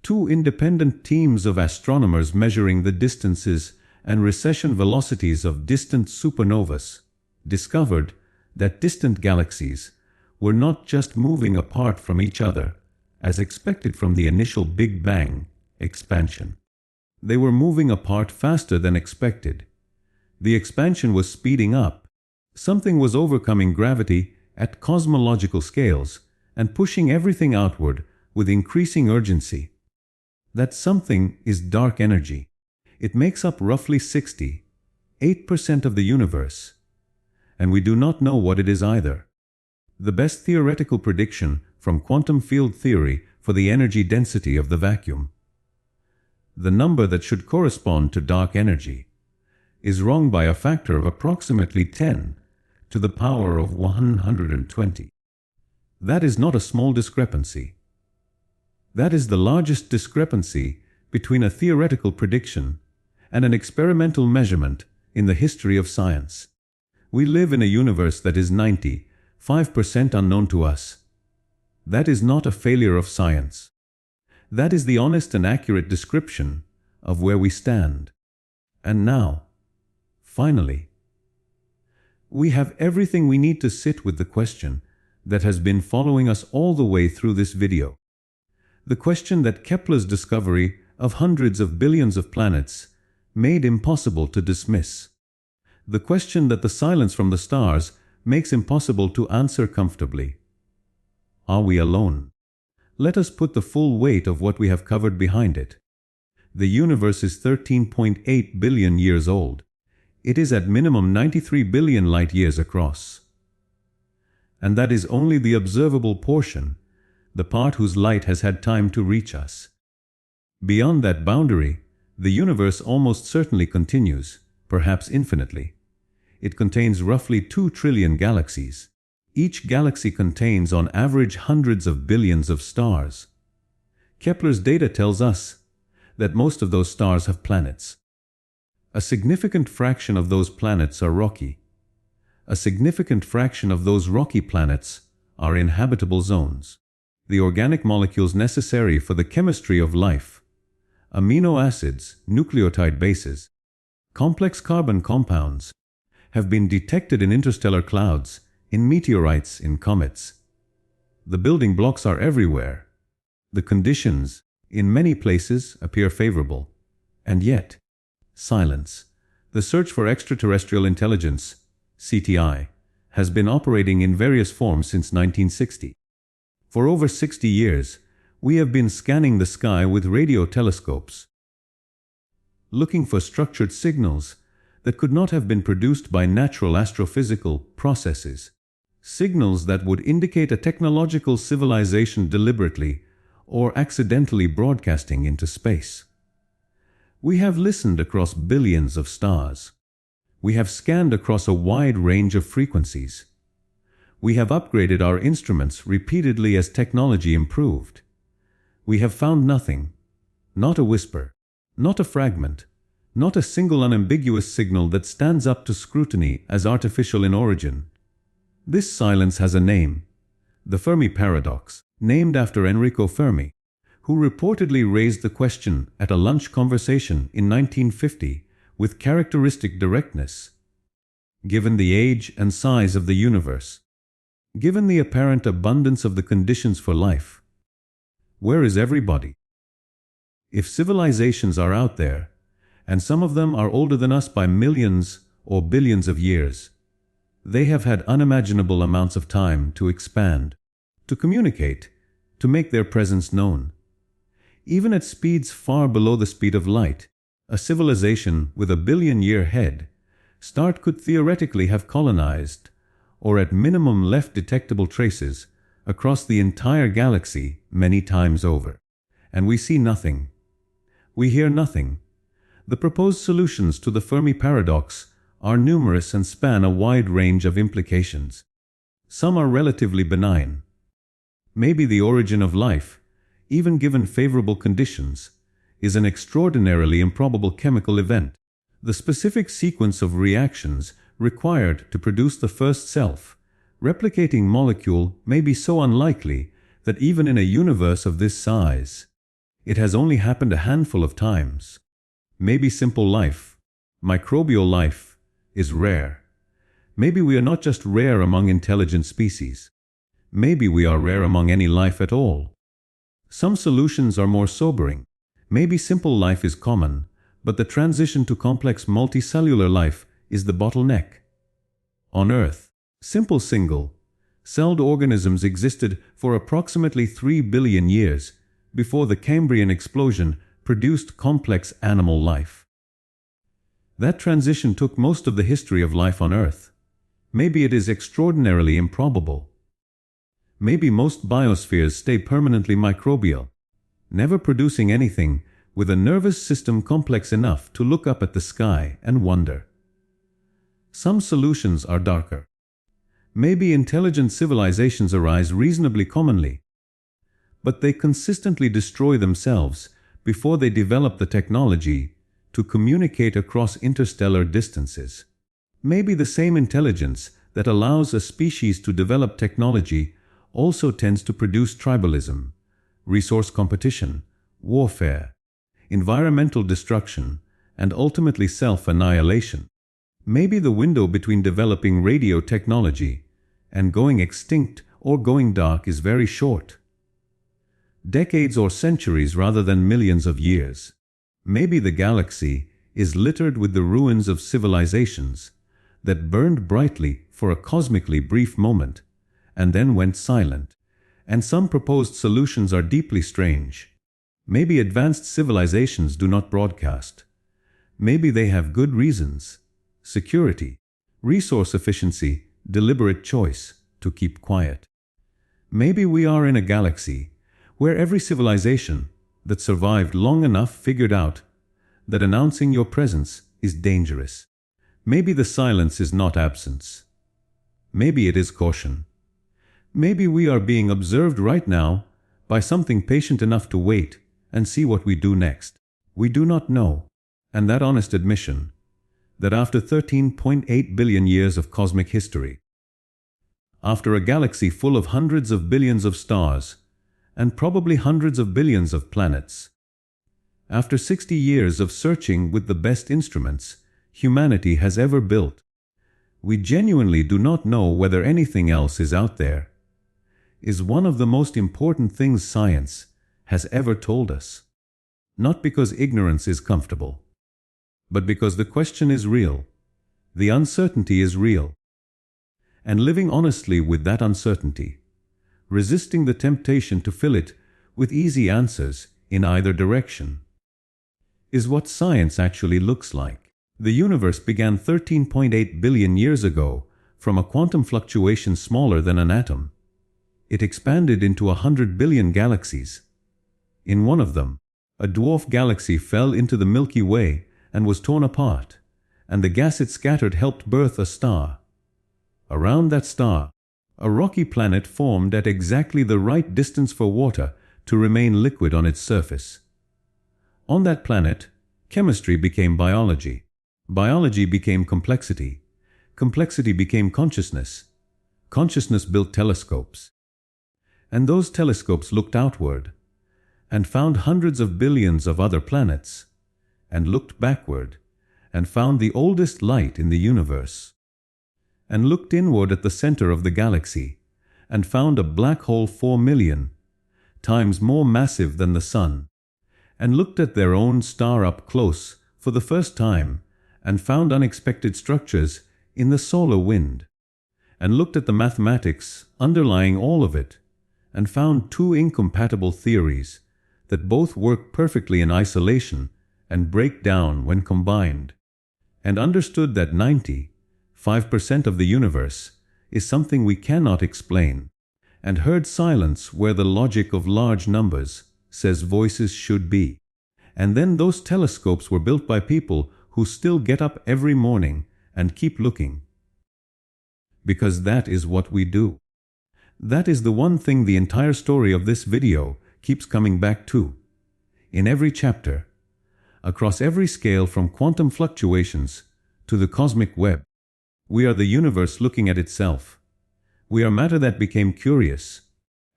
two independent teams of astronomers measuring the distances and recession velocities of distant supernovas discovered that distant galaxies were not just moving apart from each other, as expected from the initial Big Bang expansion. They were moving apart faster than expected. The expansion was speeding up. Something was overcoming gravity at cosmological scales, and pushing everything outward with increasing urgency. That something is dark energy. It makes up roughly 68% of the universe, and we do not know what it is either. The best theoretical prediction from quantum field theory for the energy density of the vacuum, the number that should correspond to dark energy, is wrong by a factor of approximately 10 to the power of 120. That is not a small discrepancy. That is the largest discrepancy between a theoretical prediction and an experimental measurement in the history of science. We live in a universe that is 95% unknown to us. That is not a failure of science. That is the honest and accurate description of where we stand. And now, finally, we have everything we need to sit with the question that has been following us all the way through this video. The question that Kepler's discovery of hundreds of billions of planets made impossible to dismiss. The question that the silence from the stars makes impossible to answer comfortably. Are we alone? Let us put the full weight of what we have covered behind it. The universe is 13.8 billion years old. It is at minimum 93 billion light years across. And that is only the observable portion, the part whose light has had time to reach us. Beyond that boundary, the universe almost certainly continues, perhaps infinitely. It contains roughly 2 trillion galaxies. Each galaxy contains on average hundreds of billions of stars. Kepler's data tells us that most of those stars have planets. A significant fraction of those planets are rocky. A significant fraction of those rocky planets are inhabitable zones. The organic molecules necessary for the chemistry of life, amino acids, nucleotide bases, complex carbon compounds, have been detected in interstellar clouds, in meteorites, in comets. The building blocks are everywhere. The conditions, in many places, appear favorable. And yet, silence. The search for extraterrestrial intelligence, CTI, has been operating in various forms since 1960. For over 60 years, we have been scanning the sky with radio telescopes, looking for structured signals that could not have been produced by natural astrophysical processes, signals that would indicate a technological civilization deliberately or accidentally broadcasting into space. We have listened across billions of stars. We have scanned across a wide range of frequencies. We have upgraded our instruments repeatedly as technology improved. We have found nothing, not a whisper, not a fragment, not a single unambiguous signal that stands up to scrutiny as artificial in origin. This silence has a name, the Fermi paradox, named after Enrico Fermi, who reportedly raised the question at a lunch conversation in 1950 with characteristic directness. Given the age and size of the universe, given the apparent abundance of the conditions for life, where is everybody? If civilizations are out there, and some of them are older than us by millions or billions of years, they have had unimaginable amounts of time to expand, to communicate, to make their presence known. Even at speeds far below the speed of light, a civilization with a billion-year head start could theoretically have colonized, or at minimum left detectable traces, across the entire galaxy many times over. And we see nothing. We hear nothing. The proposed solutions to the Fermi paradox are numerous and span a wide range of implications. Some are relatively benign. Maybe the origin of life, even given favorable conditions, is an extraordinarily improbable chemical event. The specific sequence of reactions required to produce the first self-replicating molecule may be so unlikely that even in a universe of this size, it has only happened a handful of times. Maybe simple life, microbial life, is rare. Maybe we are not just rare among intelligent species. Maybe we are rare among any life at all. Some solutions are more sobering. Maybe simple life is common, but the transition to complex multicellular life is the bottleneck. On Earth, simple single, Celled organisms existed for approximately 3 billion years before the Cambrian explosion produced complex animal life. That transition took most of the history of life on Earth. Maybe it is extraordinarily improbable. Maybe most biospheres stay permanently microbial, never producing anything with a nervous system complex enough to look up at the sky and wonder. Some solutions are darker. Maybe intelligent civilizations arise reasonably commonly, but they consistently destroy themselves before they develop the technology to communicate across interstellar distances. Maybe the same intelligence that allows a species to develop technology also tends to produce tribalism, resource competition, warfare, environmental destruction, and ultimately self-annihilation. Maybe the window between developing radio technology and going extinct or going dark is very short. Decades or centuries rather than millions of years. Maybe the galaxy is littered with the ruins of civilizations that burned brightly for a cosmically brief moment and then went silent, and some proposed solutions are deeply strange. Maybe advanced civilizations do not broadcast. Maybe they have good reasons, security, resource efficiency, deliberate choice to keep quiet. Maybe we are in a galaxy where every civilization that survived long enough figured out that announcing your presence is dangerous. Maybe the silence is not absence. Maybe it is caution. Maybe we are being observed right now by something patient enough to wait and see what we do next. We do not know, and that honest admission that after 13.8 billion years of cosmic history, after a galaxy full of hundreds of billions of stars and probably hundreds of billions of planets, after 60 years of searching with the best instruments humanity has ever built, we genuinely do not know whether anything else is out there, is one of the most important things science has ever told us. Not because ignorance is comfortable, but because the question is real, the uncertainty is real. And living honestly with that uncertainty, resisting the temptation to fill it with easy answers in either direction, is what science actually looks like. The universe began 13.8 billion years ago from a quantum fluctuation smaller than an atom. It expanded into 100 billion galaxies. In one of them, a dwarf galaxy fell into the Milky Way and was torn apart, and the gas it scattered helped birth a star. Around that star, a rocky planet formed at exactly the right distance for water to remain liquid on its surface. On that planet, chemistry became biology. Biology became complexity. Complexity became consciousness. Consciousness built telescopes. And those telescopes looked outward and found hundreds of billions of other planets, and looked backward and found the oldest light in the universe, and looked inward at the center of the galaxy and found a black hole 4 million times more massive than the Sun, and looked at their own star up close for the first time and found unexpected structures in the solar wind, and looked at the mathematics underlying all of it and found two incompatible theories that both work perfectly in isolation and break down when combined, and understood that 95% of the universe is something we cannot explain, and heard silence where the logic of large numbers says voices should be. And then those telescopes were built by people who still get up every morning and keep looking. Because that is what we do. That is the one thing the entire story of this video keeps coming back to. In every chapter, across every scale from quantum fluctuations to the cosmic web, we are the universe looking at itself. We are matter that became curious,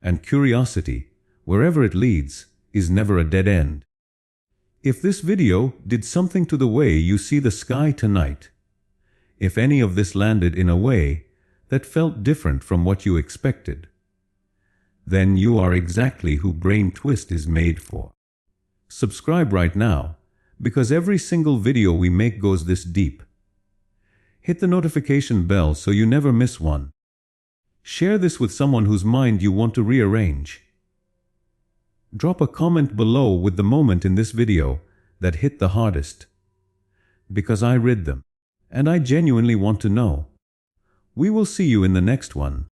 and curiosity, wherever it leads, is never a dead end. If this video did something to the way you see the sky tonight, if any of this landed in a way that felt different from what you expected, then you are exactly who Brain Twist is made for. Subscribe right now, because every single video we make goes this deep. Hit the notification bell so you never miss one. Share this with someone whose mind you want to rearrange. Drop a comment below with the moment in this video that hit the hardest. Because I read them, and I genuinely want to know. We will see you in the next one.